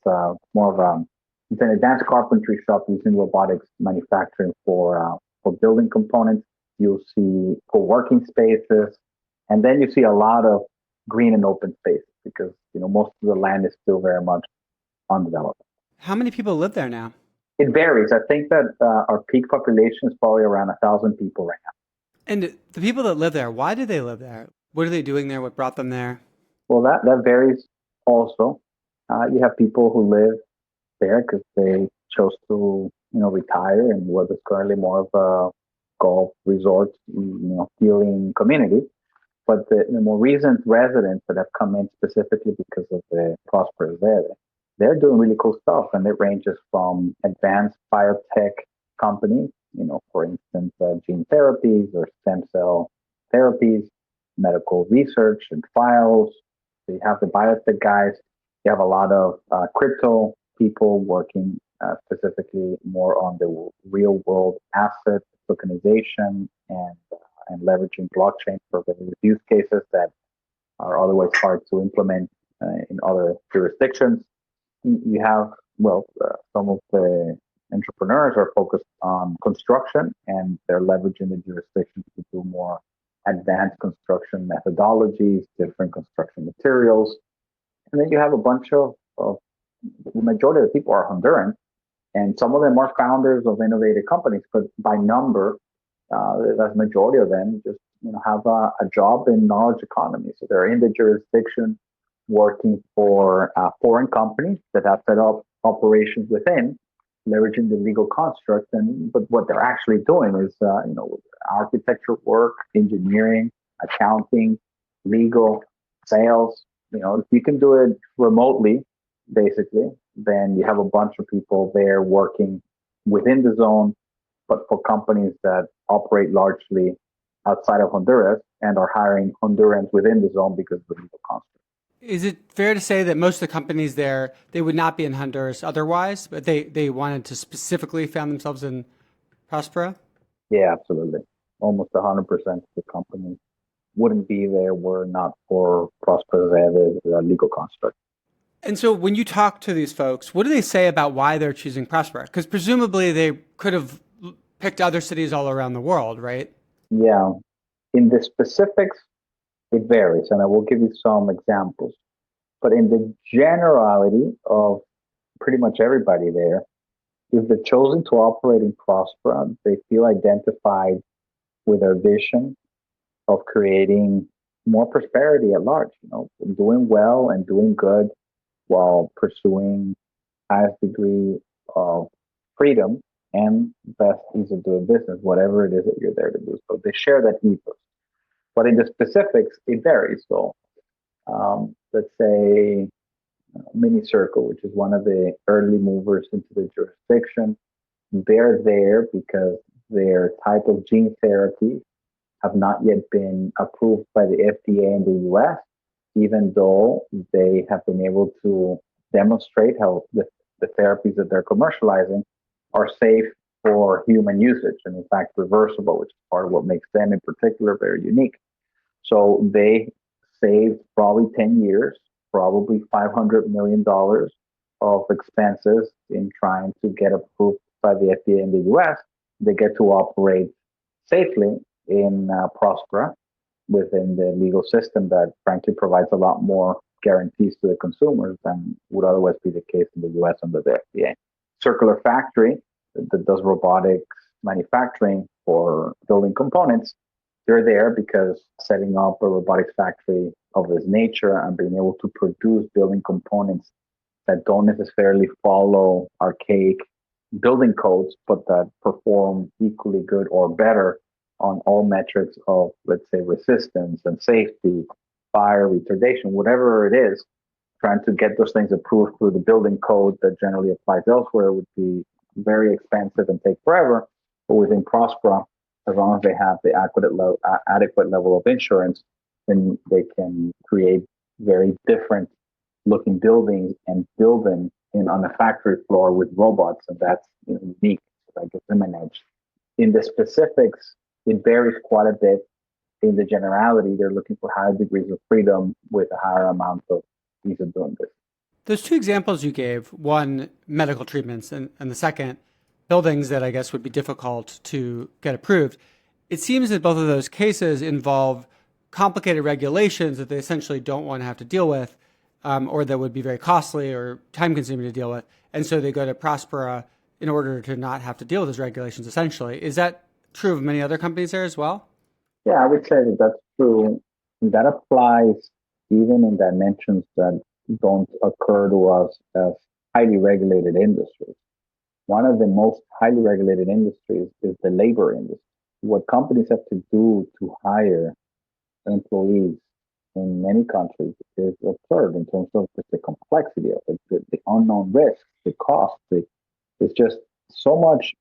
more of it's an advanced carpentry shop using robotics manufacturing for building components. You'll see co-working spaces, and then you see a lot of green and open spaces because most of the land is still very much undeveloped. How many people live there now? It varies. I think that our peak population is probably around 1,000 people right now. And the people that live there, why do they live there? What are they doing there? What brought them there? Well, that varies also. You have people who live there because they chose to retire in what is currently more of a golf resort healing community. But the more recent residents that have come in specifically because of the prosperous ZEDE, they're doing really cool stuff, and it ranges from advanced biotech companies, for instance, gene therapies or stem cell therapies, medical research and trials. So you have the biotech guys. You have a lot of crypto people working specifically more on the real world asset tokenization and leveraging blockchain for various use cases that are otherwise hard to implement in other jurisdictions. You have, some of the entrepreneurs are focused on construction, and they're leveraging the jurisdictions to do more advanced construction methodologies, different construction materials. And then you have a bunch of the majority of the people are Honduran, and some of them are founders of innovative companies, but by number, the majority of them just have a job in knowledge economy. So they're in the jurisdiction working for foreign companies that have set up operations within, leveraging the legal construct. But what they're actually doing is architecture work, engineering, accounting, legal, sales. If you can do it remotely, basically, then you have a bunch of people there working within the zone, but for companies that operate largely outside of Honduras and are hiring Hondurans within the zone because of the legal construct. Is it fair to say that most of the companies there, they would not be in Honduras otherwise, but they wanted to specifically found themselves in Prospera? Yeah, absolutely. Almost 100% of the companies wouldn't be there were not for Prospera's legal construct. And so when you talk to these folks, what do they say about why they're choosing Prospera? Because presumably they could have picked other cities all around the world, right? Yeah. In the specifics, it varies, and I will give you some examples. But in the generality of pretty much everybody there, if they're chosen to operate in Prospera, they feel identified with our vision of creating more prosperity at large, doing well and doing good while pursuing highest degree of freedom and best ease of doing business, whatever it is that you're there to do. So they share that ethos. But in the specifics, it varies. So let's say Mini Circle, which is one of the early movers into the jurisdiction, they're there because their type of gene therapy have not yet been approved by the FDA in the US, even though they have been able to demonstrate how the therapies that they're commercializing are safe for human usage and in fact reversible, which is part of what makes them in particular very unique. So they saved probably 10 years, probably $500 million of expenses in trying to get approved by the FDA in the US. They get to operate safely in Prospera within the legal system that frankly provides a lot more guarantees to the consumers than would otherwise be the case in the US under the FDA. Circular Factory that does robotics manufacturing for building components, they're there because setting up a robotics factory of this nature and being able to produce building components that don't necessarily follow archaic building codes, but that perform equally good or better on all metrics of, let's say, resistance and safety, fire retardation, whatever it is. Trying to get those things approved through the building code that generally applies elsewhere would be very expensive and take forever. But within Prospera, as long as they have the adequate level of insurance, then they can create very different looking buildings and build them on a factory floor with robots, and that's unique. So that gives them an edge. In the specifics, it varies quite a bit. In the generality, they're looking for higher degrees of freedom with a higher amount of ease of doing this. Those two examples you gave, one, medical treatments, and the second, buildings that I guess would be difficult to get approved. It seems that both of those cases involve complicated regulations that they essentially don't want to have to deal with, or that would be very costly or time-consuming to deal with. And so they go to Prospera in order to not have to deal with those regulations, essentially. Is that true of many other companies there as well? Yeah, I would say that that's true. That applies even in dimensions that don't occur to us as highly regulated industries. One of the most highly regulated industries is the labor industry. What companies have to do to hire employees in many countries is absurd in terms of just the complexity of it, the unknown risks, the cost. It's just so much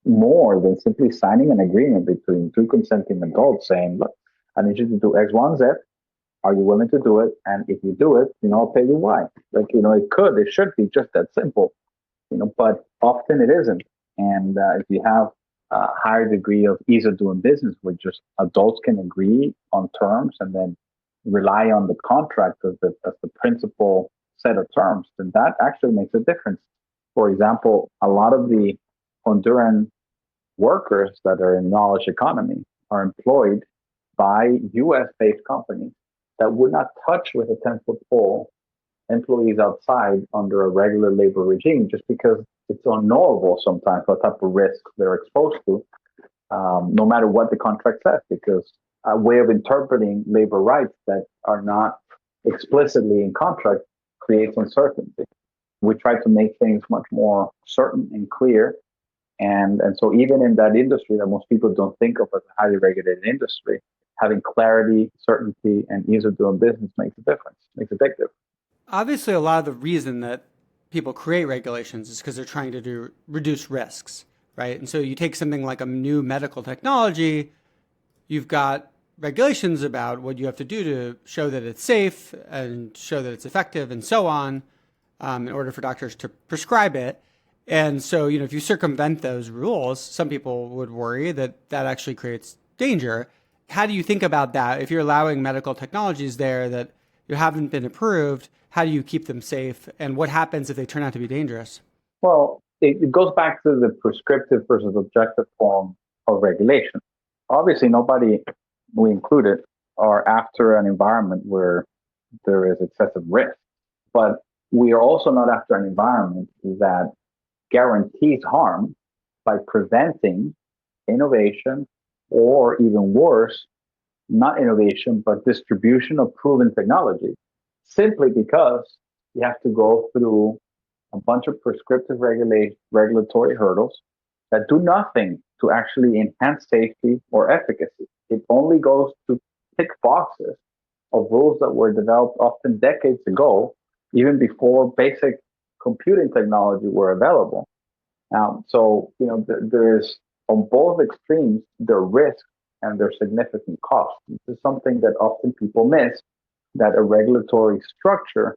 more than simply signing an agreement between two consenting adults saying, look, I need you to do X, Y, and Z. Are you willing to do it? And if you do it, I'll pay you Y. It should be just that simple, but often it isn't. And if you have a higher degree of ease of doing business where just adults can agree on terms and then rely on the contract as the principal set of terms, then that actually makes a difference. For example, a lot of the Honduran workers that are in knowledge economy are employed by US-based companies that would not touch with a 10-foot pole employees outside under a regular labor regime, just because it's unknowable sometimes what type of risk they're exposed to, no matter what the contract says, because a way of interpreting labor rights that are not explicitly in contract creates uncertainty. We try to make things much more certain and clear. And so even in that industry that most people don't think of as a highly regulated industry, having clarity, certainty, and ease of doing business makes a difference, makes a big difference. Obviously, a lot of the reason that people create regulations is because they're trying to reduce risks, right? And so you take something like a new medical technology, you've got regulations about what you have to do to show that it's safe and show that it's effective and so on, in order for doctors to prescribe it. And so, if you circumvent those rules, some people would worry that that actually creates danger. How do you think about that? If you're allowing medical technologies there that you haven't been approved, how do you keep them safe? And what happens if they turn out to be dangerous? Well, it goes back to the prescriptive versus objective form of regulation. Obviously, nobody, we included, are after an environment where there is excessive risk. But we are also not after an environment that guarantees harm by preventing innovation, or even worse, not innovation, but distribution of proven technology, simply because you have to go through a bunch of prescriptive regulatory hurdles that do nothing to actually enhance safety or efficacy. It only goes to tick boxes of rules that were developed often decades ago, even before basic computing technology were available. So, there is, on both extremes, their risk and their significant cost. This is something that often people miss, that a regulatory structure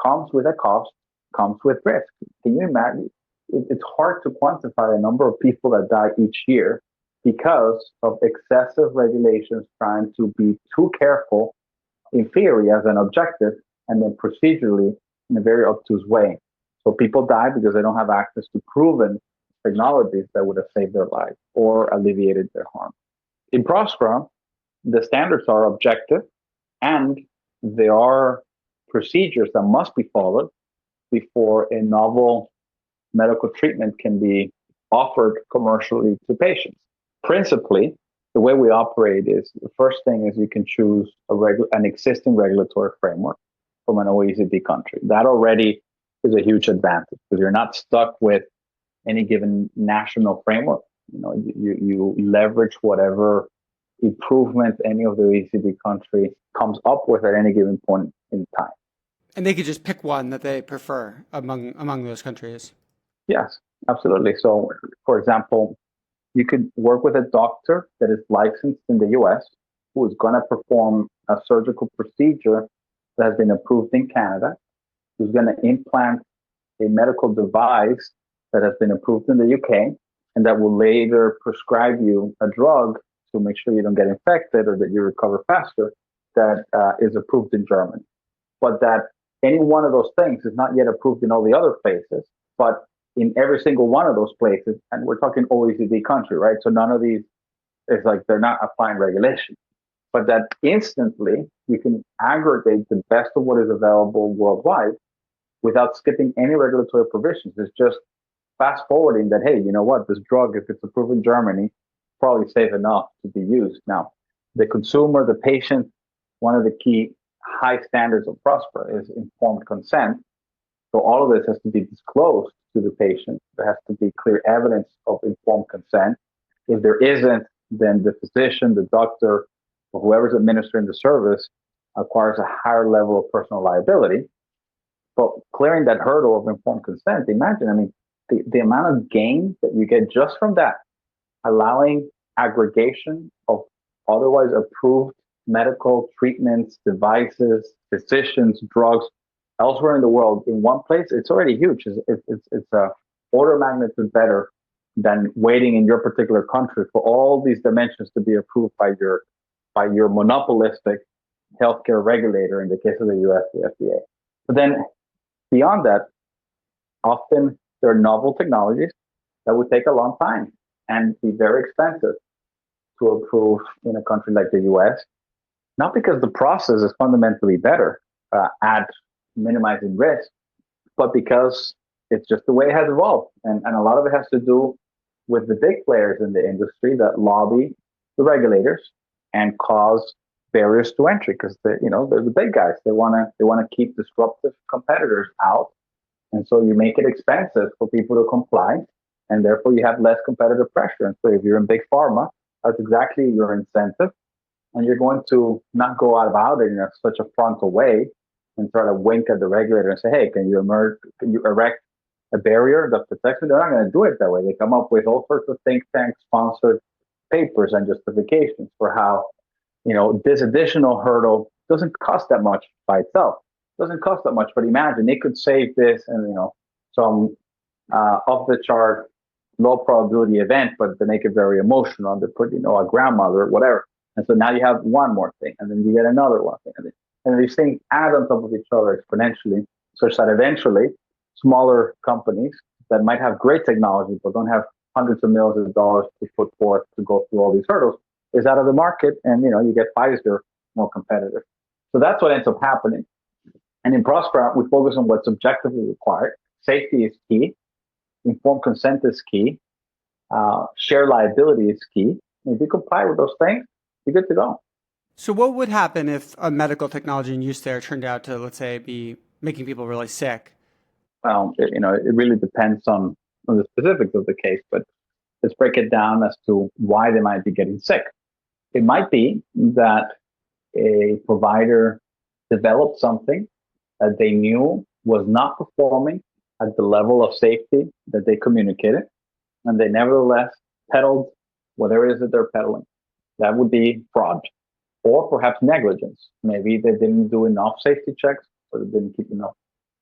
comes with a cost, comes with risk. Can you imagine? It's hard to quantify the number of people that die each year because of excessive regulations trying to be too careful in theory as an objective, and then procedurally in a very obtuse way. So people die because they don't have access to proven technologies that would have saved their life or alleviated their harm. In Prospera, the standards are objective, and there are procedures that must be followed before a novel medical treatment can be offered commercially to patients. Principally, the way we operate is, the first thing is you can choose an existing regulatory framework from an OECD country. That already is a huge advantage because you're not stuck with any given national framework. You leverage whatever improvement any of the OECD country comes up with at any given point in time. And they could just pick one that they prefer among those countries. Yes, absolutely. So, for example, you could work with a doctor that is licensed in the US who is going to perform a surgical procedure that has been approved in Canada, who's going to implant a medical device that has been approved in the UK, and that will later prescribe you a drug to make sure you don't get infected or that you recover faster, that is approved in Germany. But that any one of those things is not yet approved in all the other places, but in every single one of those places, and we're talking OECD country, right? So none of these is like they're not applying regulation, but that instantly you can aggregate the best of what is available worldwide without skipping any regulatory provisions. It's just fast forwarding that, hey, you know what, this drug, if it's approved in Germany, probably safe enough to be used. Now, the consumer, the patient, one of the key high standards of PROSPER is informed consent. So all of this has to be disclosed to the patient. There has to be clear evidence of informed consent. If there isn't, then the physician, the doctor, or whoever's administering the service acquires a higher level of personal liability. But clearing that hurdle of informed consent, imagine, I mean, the amount of gain that you get just from that, allowing aggregation of otherwise approved medical treatments, devices, physicians, drugs elsewhere in the world in one place, it's already huge. It's a order of magnitude better than waiting in your particular country for all these dimensions to be approved by your monopolistic healthcare regulator, in the case of the US, the FDA. But then beyond that, often there are novel technologies that would take a long time and be very expensive to approve in a country like the US, not because the process is fundamentally better at minimizing risk, but because it's just the way it has evolved. And a lot of it has to do with the big players in the industry that lobby the regulators and cause barriers to entry because they're the big guys. They want to keep disruptive competitors out. And so you make it expensive for people to comply, and therefore you have less competitive pressure. And so if you're in big pharma, that's exactly your incentive. And you're going to not go about it in such a frontal way and try to wink at the regulator and say, hey, can you erect a barrier that protects me? They're not going to do it that way. They come up with all sorts of think tank sponsored papers and justifications for how, this additional hurdle doesn't cost that much by itself. Doesn't cost that much, but imagine it could save this and some off the chart low probability event, but they make it very emotional. They put a grandmother or whatever, and so now you have one more thing, and then you get another one thing, and these things add on top of each other exponentially, such that eventually smaller companies that might have great technology but don't have hundreds of millions of dollars to put forth to go through all these hurdles is out of the market, and you get Pfizer more competitive. So that's what ends up happening. And in PROSPER, we focus on what's objectively required. Safety is key. Informed consent is key. Shared liability is key. And if you comply with those things, you're good to go. So what would happen if a medical technology in use there turned out to, let's say, be making people really sick? Well, it really depends on the specifics of the case, but let's break it down as to why they might be getting sick. It might be that a provider developed something that they knew was not performing at the level of safety that they communicated, and they nevertheless peddled whatever it is that they're peddling. That would be fraud, or perhaps negligence. Maybe they didn't do enough safety checks, or they didn't keep enough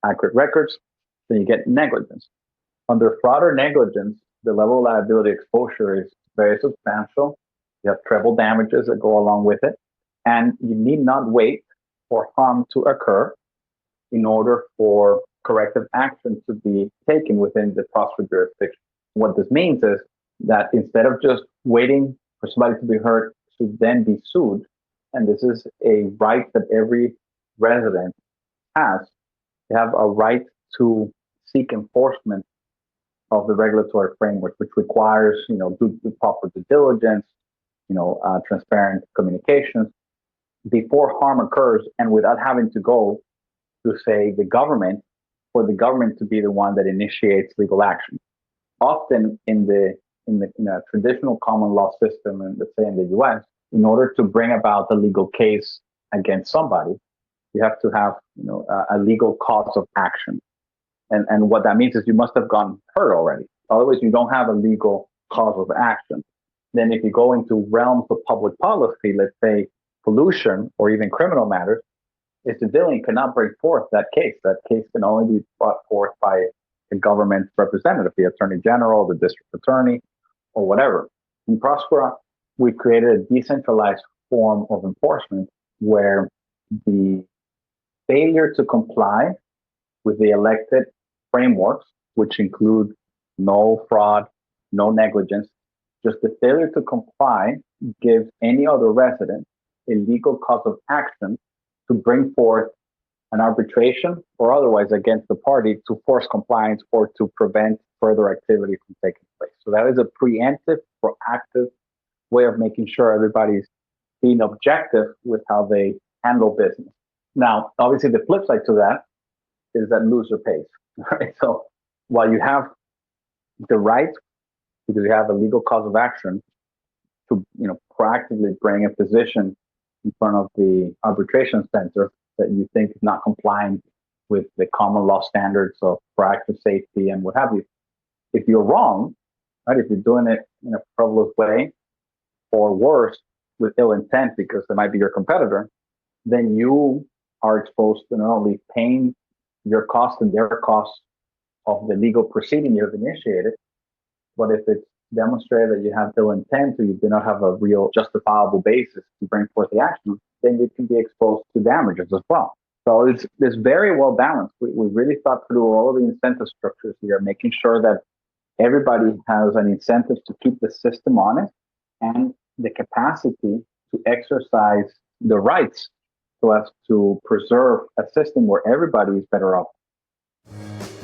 accurate records, then you get negligence. Under fraud or negligence, the level of liability exposure is very substantial. You have treble damages that go along with it, and you need not wait for harm to occur in order for corrective action to be taken within the PROSPER jurisdiction. What this means is that instead of just waiting for somebody to be hurt to then be sued, and this is a right that every resident has, they have a right to seek enforcement of the regulatory framework, which requires, do proper due diligence, transparent communications before harm occurs, and without having to go to, say, the government for the government to be the one that initiates legal action. Often in a traditional common law system, and let's say in the US, in order to bring about the legal case against somebody, you have to have a legal cause of action. And what that means is you must have gone hurt already. Otherwise, you don't have a legal cause of action. Then if you go into realms of public policy, let's say pollution or even criminal matters, a civilian cannot bring forth that case. That case can only be brought forth by a government representative, the attorney general, the district attorney, or whatever. In Prospera, we created a decentralized form of enforcement where the failure to comply with the elected frameworks, which include no fraud, no negligence, just the failure to comply gives any other resident a legal cause of action to bring forth an arbitration or otherwise against the party to force compliance or to prevent further activity from taking place. So that is a preemptive, proactive way of making sure everybody's being objective with how they handle business. Now, obviously, the flip side to that is that loser pays. Right? So while you have the right, because you have a legal cause of action to proactively bring a position in front of the arbitration center that you think is not complying with the common law standards of proactive safety and what have you. If you're wrong, right, if you're doing it in a frivolous way, or worse, with ill intent because they might be your competitor, then you are exposed to not only paying your cost and their costs of the legal proceeding you have initiated, but if it's demonstrated that you have ill intent or you do not have a real justifiable basis to bring forth the action, then you can be exposed to damages as well. So it's very well balanced. We really thought through all of the incentive structures here, making sure that everybody has an incentive to keep the system honest and the capacity to exercise the rights so as to preserve a system where everybody is better off.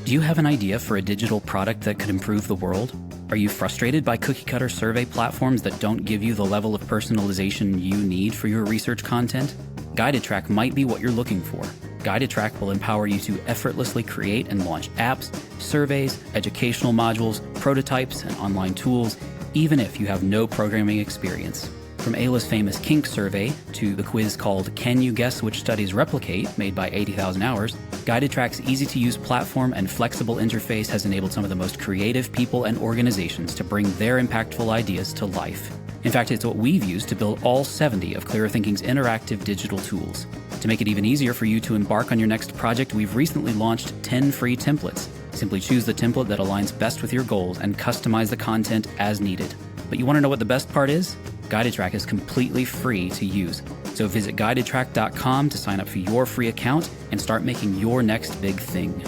Do you have an idea for a digital product that could improve the world? Are you frustrated by cookie-cutter survey platforms that don't give you the level of personalization you need for your research content? GuidedTrack might be what you're looking for. GuidedTrack will empower you to effortlessly create and launch apps, surveys, educational modules, prototypes, and online tools, even if you have no programming experience. From Ayla's famous Kink survey to the quiz called Can You Guess Which Studies Replicate, made by 80,000 Hours, GuidedTrack's easy-to-use platform and flexible interface has enabled some of the most creative people and organizations to bring their impactful ideas to life. In fact, it's what we've used to build all 70 of Clearer Thinking's interactive digital tools. To make it even easier for you to embark on your next project, we've recently launched 10 free templates. Simply choose the template that aligns best with your goals and customize the content as needed. But you want to know what the best part is? GuidedTrack is completely free to use. So visit guidedtrack.com to sign up for your free account and start making your next big thing.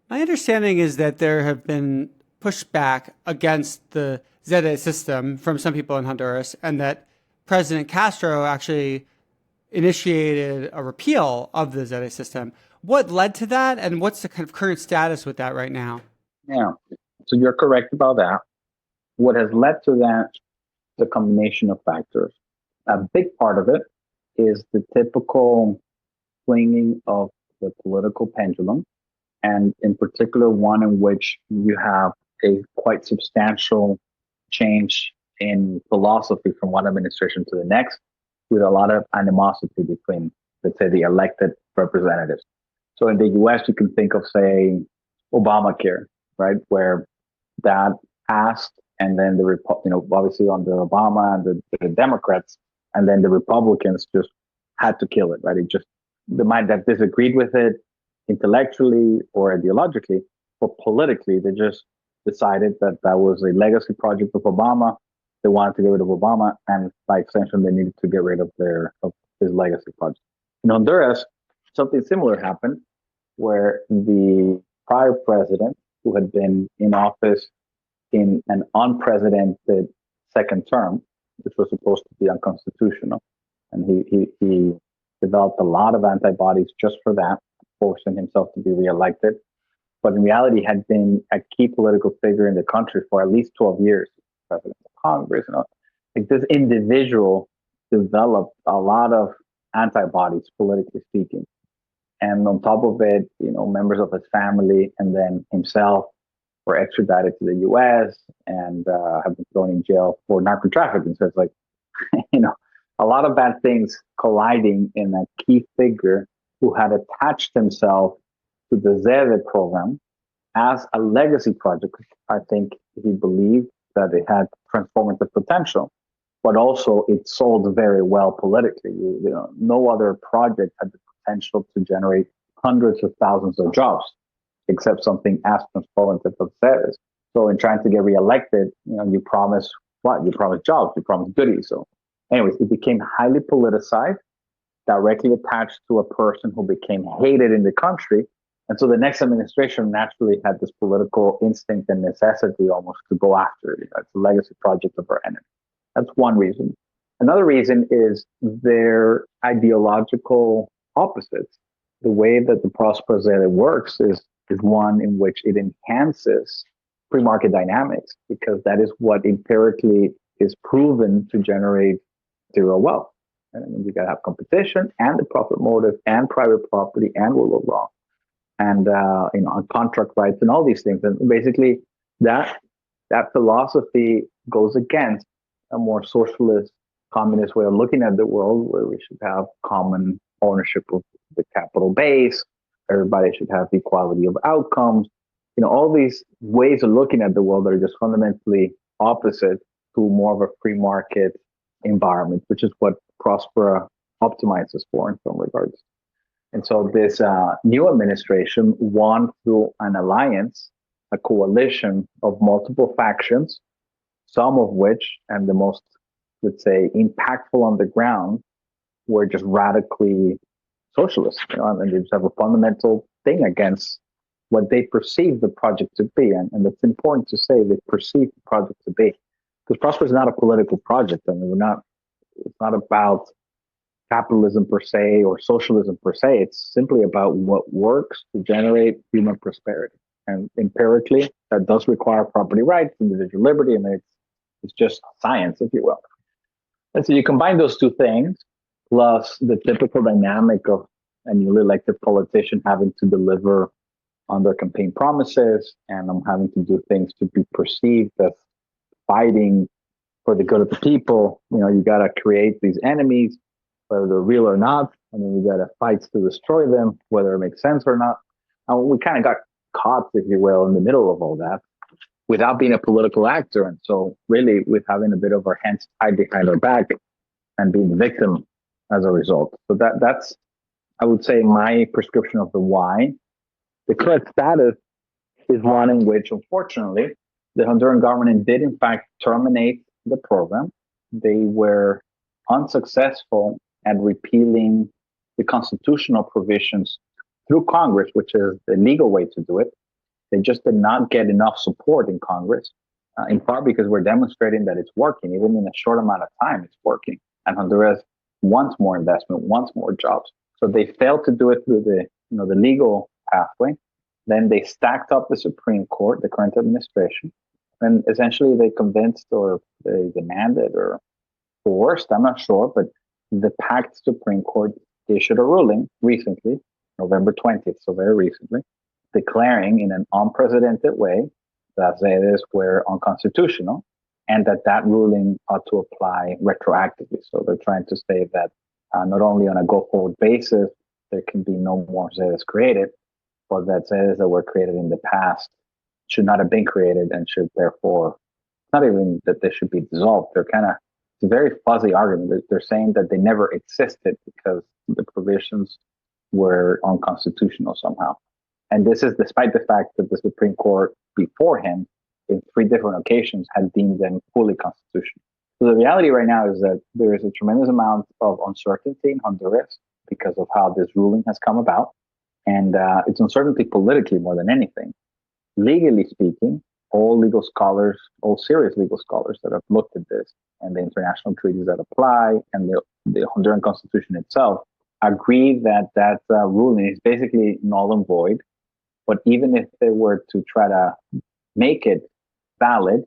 My understanding is that there have been pushback against the ZEDE system from some people in Honduras, and that President Castro actually initiated a repeal of the ZEDE system. What led to that, and what's the kind of current status with that right now? Yeah, so you're correct about that. What has led to that is a combination of factors. A big part of it is the typical swinging of the political pendulum, and in particular, one in which you have a quite substantial change in philosophy from one administration to the next, with a lot of animosity between, let's say, the elected representatives. So in the US, you can think of, say, Obamacare, right, where that passed, and then obviously under Obama and the Democrats, and then the Republicans just had to kill it, right? It just, they might have disagreed with it intellectually or ideologically, but politically, they just decided that that was a legacy project of Obama. They wanted to get rid of Obama, and by extension, they needed to get rid of his legacy project. In Honduras, something similar happened, where the prior president, who had been in office in an unprecedented second term, which was supposed to be unconstitutional, and he developed a lot of antibodies just for that, forcing himself to be reelected. But in reality, had been a key political figure in the country for at least 12 years, president of Congress. Like this individual developed a lot of antibodies, politically speaking. And on top of it, members of his family and then himself were extradited to the U.S. and have been thrown in jail for narco trafficking. So it's like, a lot of bad things colliding in a key figure who had attached himself to the ZEDE program as a legacy project. I think he believed that it had transformative potential, but also it sold very well politically. No other project had the potential to generate hundreds of thousands of jobs, except something as transformative as ZEDEs. So in trying to get reelected, you promise what? You promise jobs, you promise goodies. So anyways, it became highly politicized, directly attached to a person who became hated in the country. And so the next administration naturally had this political instinct and necessity almost to go after it. It's a legacy project of our enemy. That's one reason. Another reason is their ideological opposites. The way that the Prosperous ZEDE works is one in which it enhances free market dynamics, because that is what empirically is proven to generate zero wealth. And you got to have competition and the profit motive and private property and rule of law and on contract rights and all these things. And basically that philosophy goes against a more socialist, communist way of looking at the world, where we should have common ownership of the capital base. Everybody should have equality of outcomes. All these ways of looking at the world that are just fundamentally opposite to more of a free market environment, which is what Prospera optimizes for in some regards. And so this new administration won through an alliance, a coalition of multiple factions, some of which, and the most, let's say, impactful on the ground, were just radically socialist, and they just have a fundamental thing against what they perceive the project to be. And it's important to say they perceive the project to be, because Prosper is not a political project. I mean, it's not about capitalism per se or socialism per se. It's simply about what works to generate human prosperity. And empirically, that does require property rights, individual liberty, and it's just science, if you will. And so you combine those two things, plus the typical dynamic of a newly elected politician having to deliver on their campaign promises and having to do things to be perceived as fighting for the good of the people. You got to create these enemies, whether they're real or not. I mean, you got to fight to destroy them, whether it makes sense or not. And we kind of got caught, if you will, in the middle of all that without being a political actor. And so really with having a bit of our hands tied behind our back and being the victim as a result. So that's, I would say, my prescription of the why. The current status is one in which, unfortunately, the Honduran government did, in fact, terminate the program. They were unsuccessful at repealing the constitutional provisions through Congress, which is the legal way to do it. They just did not get enough support in Congress, in part because we're demonstrating that it's working. Even in a short amount of time, it's working. And Honduras wants more investment, wants more jobs. So they failed to do it through the legal pathway. Then they stacked up the Supreme Court, the current administration, and essentially they convinced or they demanded or coerced, I'm not sure, but the packed Supreme Court issued a ruling recently, November 20th, so very recently, declaring in an unprecedented way that ZEDEs were unconstitutional and that ruling ought to apply retroactively. So they're trying to say that not only on a go-forward basis, there can be no more ZEDEs created, but that ZEDEs that were created in the past should not have been created and should therefore, not even that they should be dissolved. It's a very fuzzy argument. They're saying that they never existed because the provisions were unconstitutional somehow. And this is despite the fact that the Supreme Court before him, in 3 different occasions, had deemed them fully constitutional. So the reality right now is that there is a tremendous amount of uncertainty in Honduras because of how this ruling has come about. And it's uncertainty politically more than anything. Legally speaking, all legal scholars, all serious legal scholars that have looked at this and the international treaties that apply and the Honduran constitution itself agree that ruling is basically null and void. But even if they were to try to make it valid,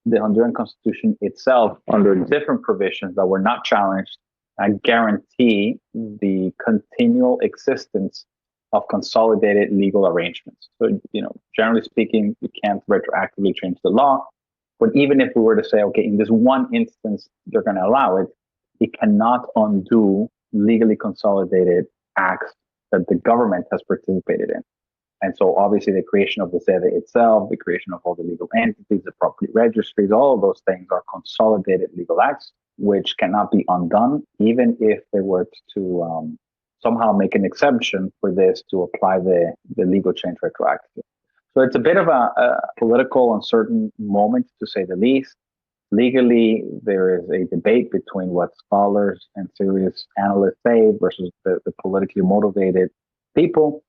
the Honduran constitution itself, under different provisions that were not challenged guarantee the continual existence of consolidated legal arrangements. So, generally speaking, you can't retroactively change the law. But even if we were to say, okay, in this one instance, they're going to allow it, it cannot undo legally consolidated acts that the government has participated in. And so obviously the creation of the ZEDE itself, the creation of all the legal entities, the property registries, all of those things are consolidated legal acts, which cannot be undone, even if they were to somehow make an exception for this to apply the legal change retroactively. So it's a bit of a political uncertain moment, to say the least. Legally, there is a debate between what scholars and serious analysts say versus the politically motivated people.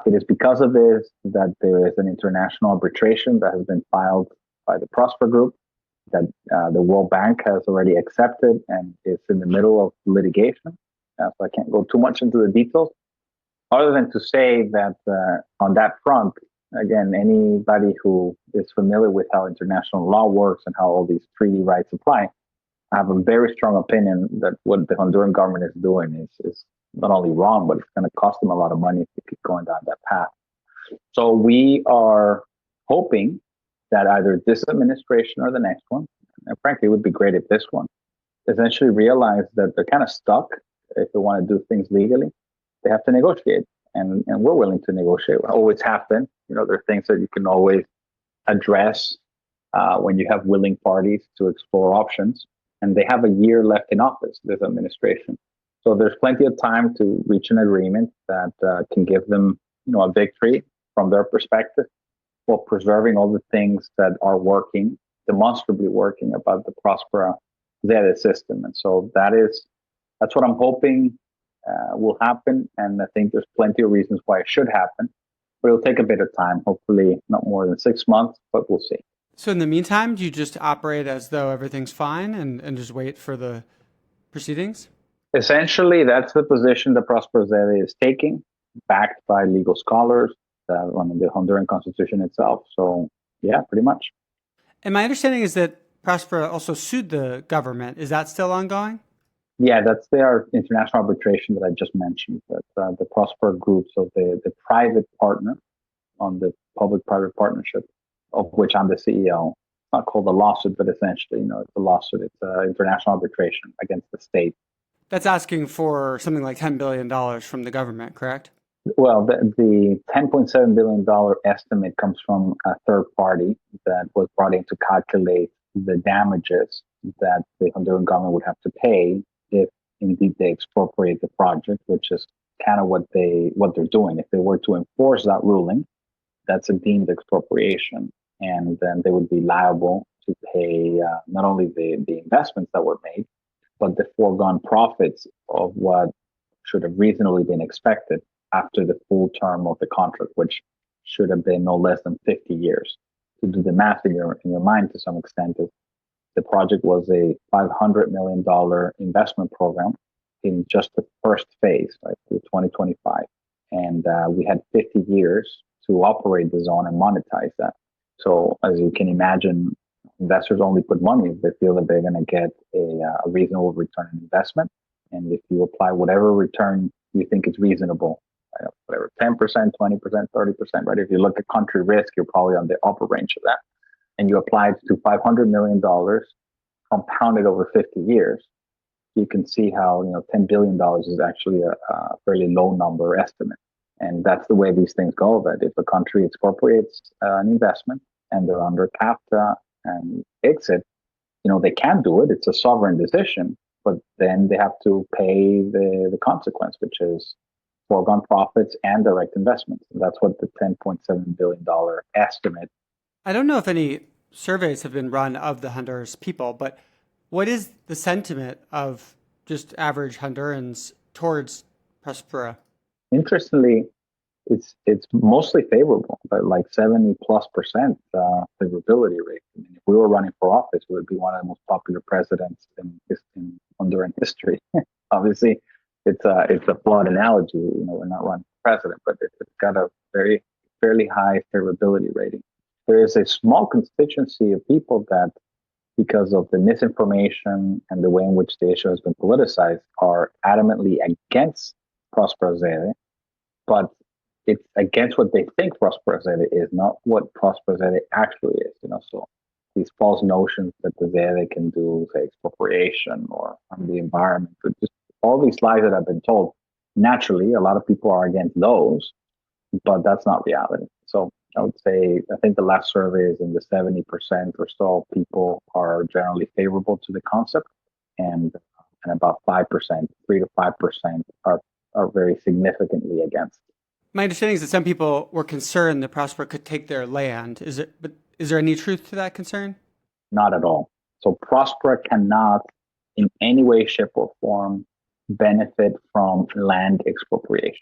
It is because of this that there is an international arbitration that has been filed by the Prosper Group that the World Bank has already accepted and is in the middle of litigation. So I can't go too much into the details, other than to say that on that front, again, anybody who is familiar with how international law works and how all these treaty rights apply, I have a very strong opinion that what the Honduran government is doing is not only wrong, but it's going to cost them a lot of money if they keep going down that path. So we are hoping that either this administration or the next one, and frankly, it would be great if this one, essentially realize that they're kind of stuck. If they want to do things legally, they have to negotiate. And we're willing to negotiate. We always have been. There are things that you can always address when you have willing parties to explore options. And they have a year left in office, this administration. So there's plenty of time to reach an agreement that can give them, a victory from their perspective, while preserving all the things that are working, demonstrably working about the Prospera ZEDE system. And so that's what I'm hoping will happen. And I think there's plenty of reasons why it should happen, but it'll take a bit of time, hopefully not more than 6 months, but we'll see. So in the meantime, do you just operate as though everything's fine and just wait for the proceedings? Essentially, that's the position that Prosper ZEDE is taking, backed by legal scholars on the Honduran constitution itself. So yeah, pretty much. And my understanding is that Prospera also sued the government. Is that still ongoing? Yeah, that's their international arbitration that I just mentioned, that the Prosper Group, so the private partner on the public-private partnership, of which I'm the CEO. It's not called a lawsuit, but essentially, it's a lawsuit. It's an international arbitration against the state. That's asking for something like $10 billion from the government, correct? Well, the $10.7 billion estimate comes from a third party that was brought in to calculate the damages that the Honduran government would have to pay if indeed they expropriate the project, which is kind of what they're doing. If they were to enforce that ruling, that's a deemed expropriation, and then they would be liable to pay not only the investments that were made, but the foregone profits of what should have reasonably been expected after the full term of the contract, which should have been no less than 50 years. To do the math in your mind to some extent, the project was a $500 million investment program in just the first phase, right, through 2025. And we had 50 years to operate the zone and monetize that. So as you can imagine, investors only put money if they feel that they're going to get a reasonable return on investment. And if you apply whatever return you think is reasonable, whatever, 10%, 20%, 30%, right? If you look at country risk, you're probably on the upper range of that. And you apply it to $500 million compounded over 50 years. You can see how, $10 billion is actually a fairly low number estimate. And that's the way these things go, that if a country expropriates an investment and they're under CAFTA and exit, they can do it. It's a sovereign decision, but then they have to pay the consequence, which is foregone profits and direct investments. And that's what the $10.7 billion estimate. I don't know if any surveys have been run of the Honduras people, but what is the sentiment of just average Hondurans towards Prospera? Interestingly, it's mostly favorable, but like 70+% favorability rate. I mean, if we were running for office, we would be one of the most popular presidents in Honduran history. Obviously, it's a flawed analogy. We're not running for president, but it's got a fairly high favorability rating. There is a small constituency of people that because of the misinformation and the way in which the issue has been politicized, are adamantly against Prospero ZEDE, but it's against what they think Prospero ZEDE is, not what Prospero ZEDE actually is. So these false notions that the ZEDE can do, say, expropriation or on the environment, but just all these lies that have been told. Naturally, a lot of people are against those, but that's not reality. So I would say, I think the last survey is in the 70% or so people are generally favorable to the concept, and about 5%, 3 to 5% are very significantly against. My understanding is that some people were concerned that Prospero could take their land. But is there any truth to that concern? Not at all. So Prospero cannot in any way, shape, or form benefit from land expropriations.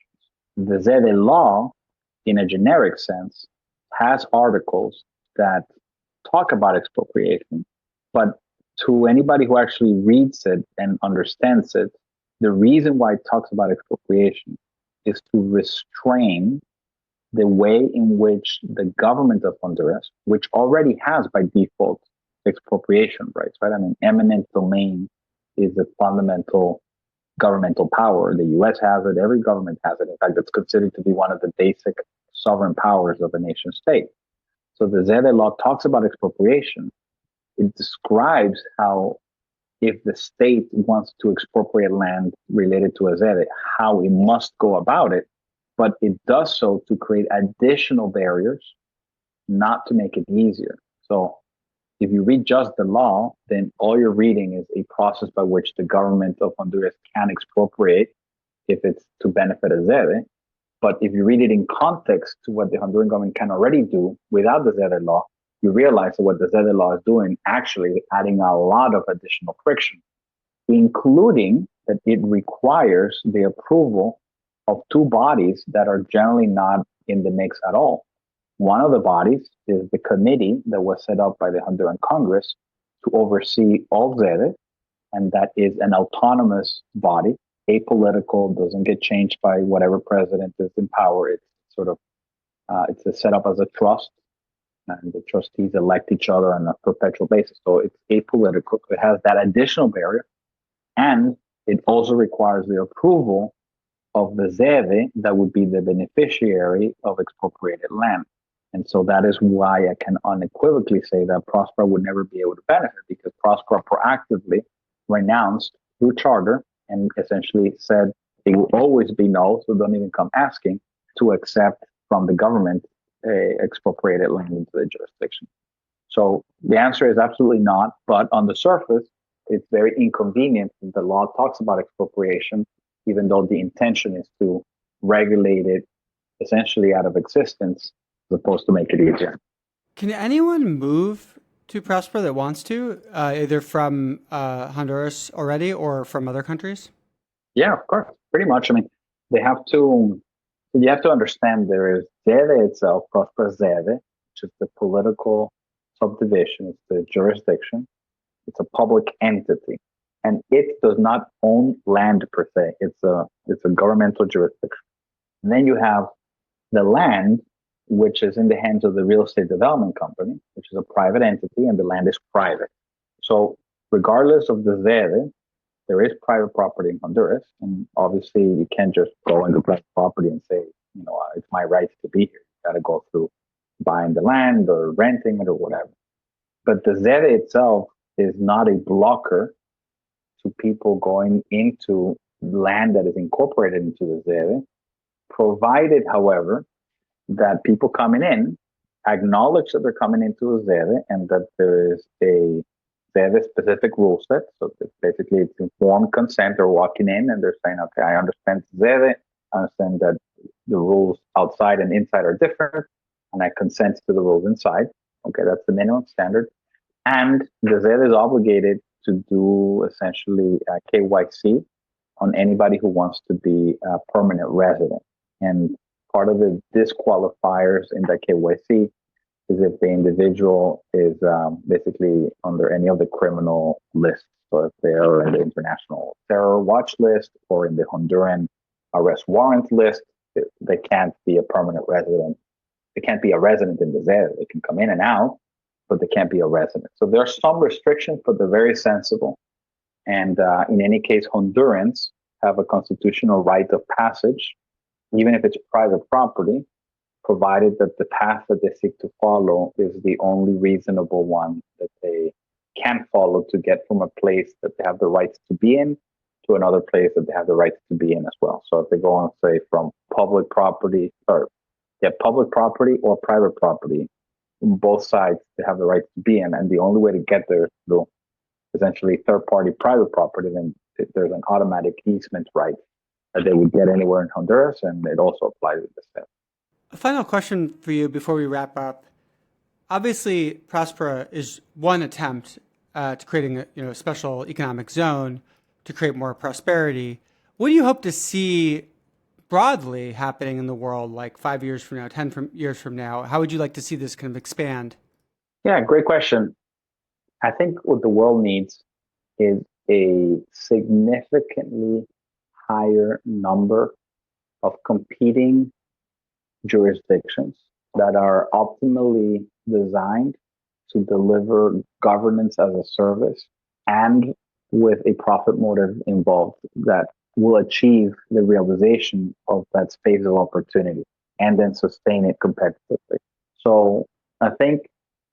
The ZEDE law, in a generic sense, has articles that talk about expropriation, but to anybody who actually reads it and understands it, the reason why it talks about expropriation is to restrain the way in which the government of Honduras, which already has by default expropriation rights, right? I mean, eminent domain is a fundamental governmental power. The US has it, every government has it. In fact, it's considered to be one of the basic sovereign powers of a nation state. So the ZEDE law talks about expropriation. It describes how if the state wants to expropriate land related to a ZEDE, how it must go about it, but it does so to create additional barriers, not to make it easier. So if you read just the law, then all you're reading is a process by which the government of Honduras can expropriate if it's to benefit a ZEDE. But if you read it in context to what the Honduran government can already do without the ZEDE law, you realize that what the ZEDE law is doing actually is adding a lot of additional friction, including that it requires the approval of two bodies that are generally not in the mix at all. One of the bodies is the committee that was set up by the Honduran Congress to oversee all ZEDE, and that is an autonomous body, apolitical, doesn't get changed by whatever president is in power. It's sort of, it's set up as a trust, and the trustees elect each other on a perpetual basis. So it's apolitical. It has that additional barrier, and it also requires the approval of the ZEDE that would be the beneficiary of expropriated land. And so that is why I can unequivocally say that Prospero would never be able to benefit, because Prospero proactively renounced through charter and essentially said it will always be no, so don't even come asking to accept from the government expropriated land into the jurisdiction. So the answer is absolutely not, but on the surface, it's very inconvenient that the law talks about expropriation, even though the intention is to regulate it essentially out of existence, as opposed to make it easier. Can anyone move to Prospero that wants to, either from Honduras already or from other countries? Yeah, of course. Pretty much. I mean, you have to understand there is ZEDE itself, Prospero ZEDE, which is the political subdivision, it's the jurisdiction. It's a public entity, and it does not own land per se. It's a governmental jurisdiction. And then you have the land, which is in the hands of the real estate development company, which is a private entity, and the land is private. So regardless of the ZEDE, there is private property in Honduras, and obviously you can't just go into private property and say, it's my right to be here. You got to go through buying the land or renting it or whatever. But the ZEDE itself is not a blocker to people going into land that is incorporated into the ZEDE, provided, however, that people coming in acknowledge that they're coming into a ZEDE and that there is a ZEDE-specific rule set. So basically, it's informed consent. They're walking in and they're saying, okay, I understand ZEDE. I understand that the rules outside and inside are different, and I consent to the rules inside. Okay, that's the minimum standard. And the ZEDE is obligated to do essentially KYC on anybody who wants to be a permanent resident. And part of the disqualifiers in that KYC is if the individual is basically under any of the criminal lists. So if they are in the International Terror Watch list or in the Honduran arrest warrant list, they can't be a permanent resident. They can't be a resident in the ZEDE. They can come in and out, but they can't be a resident. So there are some restrictions, but they're very sensible. And in any case, Hondurans have a constitutional right of passage, even if it's private property, provided that the path that they seek to follow is the only reasonable one that they can follow to get from a place that they have the rights to be in to another place that they have the rights to be in as well. So if they go on, say, from public property or private property, on both sides they have the rights to be in, and the only way to get there is through essentially third-party private property, then there's an automatic easement right that they would get anywhere in Honduras, and it also applies to the state. A final question for you before we wrap up. Obviously, Prospera is one attempt to creating a special economic zone to create more prosperity. What do you hope to see broadly happening in the world, like 5 years from now, 10 years from now? How would you like to see this kind of expand? Yeah, great question. I think what the world needs is a significantly higher number of competing jurisdictions that are optimally designed to deliver governance as a service and with a profit motive involved that will achieve the realization of that space of opportunity and then sustain it competitively. So I think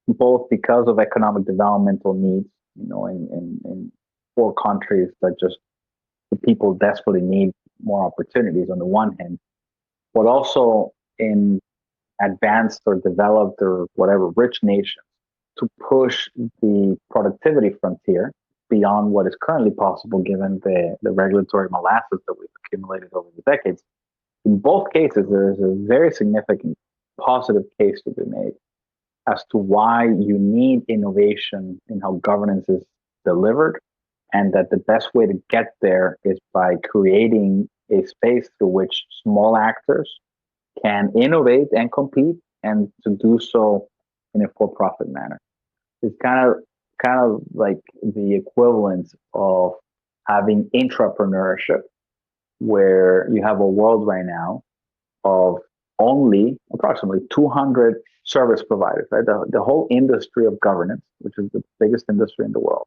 both because of economic developmental needs, in poor countries that just the people desperately need more opportunities on the one hand, but also in advanced or developed or whatever rich nations to push the productivity frontier beyond what is currently possible given the regulatory molasses that we've accumulated over the decades. In both cases, there is a very significant positive case to be made as to why you need innovation in how governance is delivered, and that the best way to get there is by creating a space through which small actors can innovate and compete, and to do so in a for-profit manner. It's kind of like the equivalent of having intrapreneurship, where you have a world right now of only approximately 200 service providers, right? The whole industry of governance, which is the biggest industry in the world,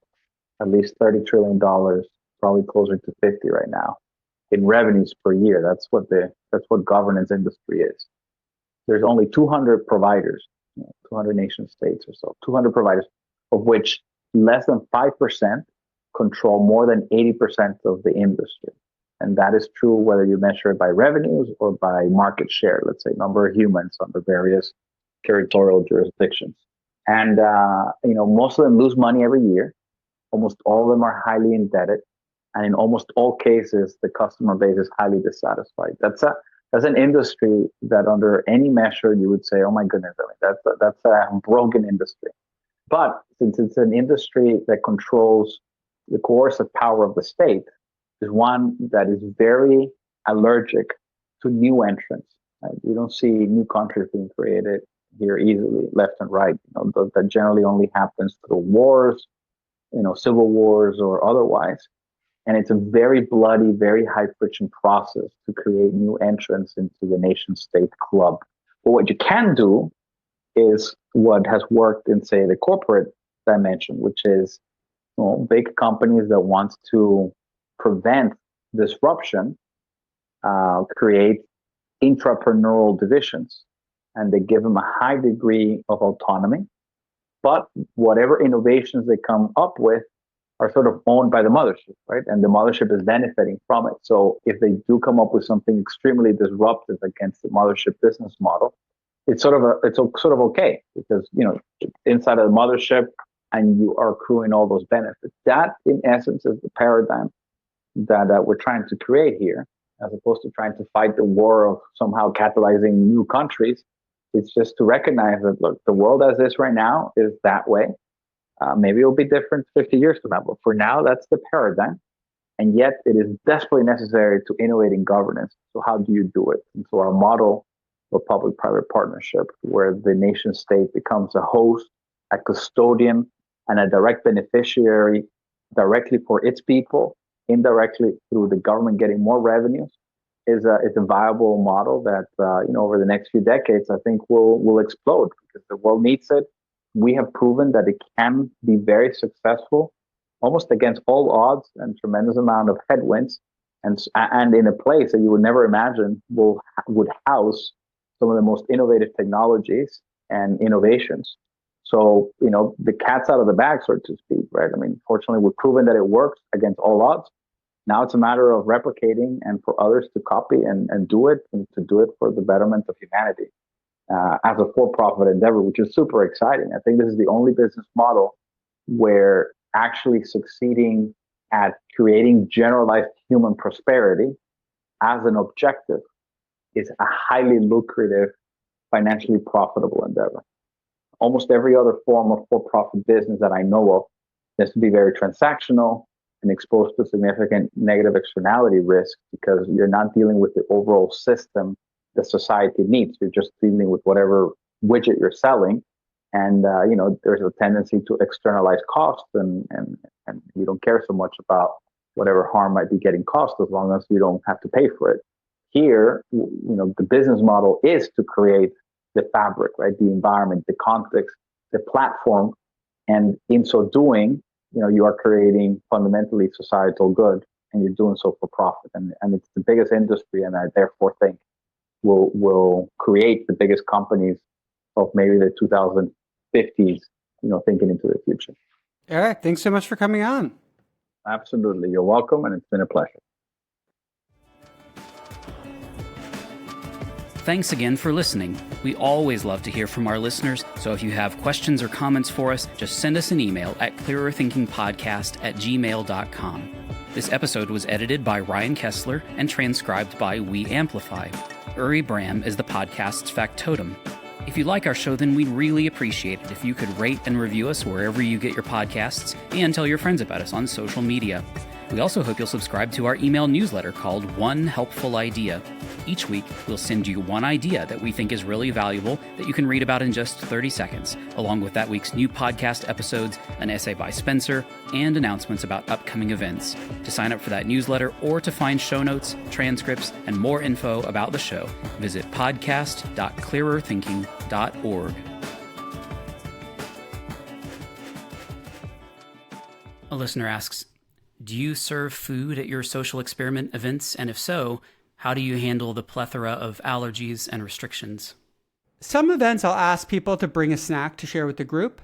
at least $30 trillion, probably closer to 50 right now, in revenues per year. That's what governance industry is. There's only 200 providers, 200 nation states or so, 200 providers, of which less than 5% control more than 80% of the industry. And that is true whether you measure it by revenues or by market share, let's say number of humans under various territorial jurisdictions. And, most of them lose money every year. Almost all of them are highly indebted. And in almost all cases, the customer base is highly dissatisfied. That's an industry that under any measure, you would say, oh my goodness, that's a broken industry. But since it's an industry that controls the coercive power of the state, is one that is very allergic to new entrants. Right? You don't see new countries being created here easily, left and right. That generally only happens through wars, civil wars or otherwise. And it's a very bloody, very high friction process to create new entrants into the nation state club. But what you can do is what has worked in, say, the corporate dimension, which is big companies that want to prevent disruption, create intrapreneurial divisions, and they give them a high degree of autonomy. But whatever innovations they come up with are sort of owned by the mothership, right? And the mothership is benefiting from it. So if they do come up with something extremely disruptive against the mothership business model, it's sort of okay because inside of the mothership, and you are accruing all those benefits. That, in essence, is the paradigm that we're trying to create here, as opposed to trying to fight the war of somehow catalyzing new countries. It's just to recognize that, look, the world as is right now is that way. Maybe it'll be different 50 years from now, but for now, that's the paradigm. And yet it is desperately necessary to innovate in governance. So how do you do it? And so our model of public-private partnership, where the nation state becomes a host, a custodian, and a direct beneficiary directly for its people, indirectly through the government getting more revenues, is a viable model that over the next few decades I think will explode because the world needs it. we have proven that it can be very successful, almost against all odds and tremendous amount of headwinds, and in a place that you would never imagine would house some of the most innovative technologies and innovations. So, the cat's out of the bag, so to speak, right? I mean, fortunately, we've proven that it works against all odds. Now it's a matter of replicating and for others to copy and do it, and to do it for the betterment of humanity as a for-profit endeavor, which is super exciting. I think this is the only business model where actually succeeding at creating generalized human prosperity as an objective is a highly lucrative, financially profitable endeavor. Almost every other form of for-profit business that I know of has to be very transactional and exposed to significant negative externality risk, because you're not dealing with the overall system that society needs. You're just dealing with whatever widget you're selling. And, there's a tendency to externalize costs, and you don't care so much about whatever harm might be getting caused, as long as you don't have to pay for it. Here, the business model is to create the fabric, right? The environment, the context, the platform. And in so doing, you are creating fundamentally societal good, and you're doing so for profit. And it's the biggest industry, and I therefore think will create the biggest companies of maybe the 2050s, thinking into the future. Erick, thanks so much for coming on. Absolutely. You're welcome, and it's been a pleasure. Thanks again for listening. We always love to hear from our listeners, so if you have questions or comments for us, just send us an email at clearerthinkingpodcast@gmail.com. This episode was edited by Ryan Kessler and transcribed by We Amplify. Erick Brimen is the podcast's factotum. If you like our show, then we'd really appreciate it if you could rate and review us wherever you get your podcasts, and tell your friends about us on social media. We also hope you'll subscribe to our email newsletter called One Helpful Idea. Each week, we'll send you one idea that we think is really valuable that you can read about in just 30 seconds, along with that week's new podcast episodes, an essay by Spencer, and announcements about upcoming events. To sign up for that newsletter or to find show notes, transcripts, and more info about the show, visit podcast.clearerthinking.org. A listener asks, do you serve food at your social experiment events? And if so, how do you handle the plethora of allergies and restrictions? Some events I'll ask people to bring a snack to share with the group,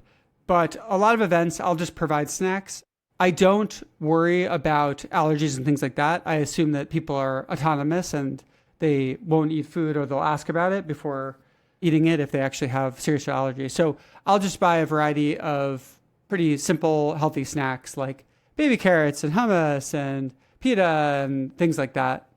but a lot of events I'll just provide snacks. I don't worry about allergies and things like that. I assume that people are autonomous and they won't eat food, or they'll ask about it before eating it if they actually have serious allergies. So I'll just buy a variety of pretty simple, healthy snacks like baby carrots and hummus and pita and things like that.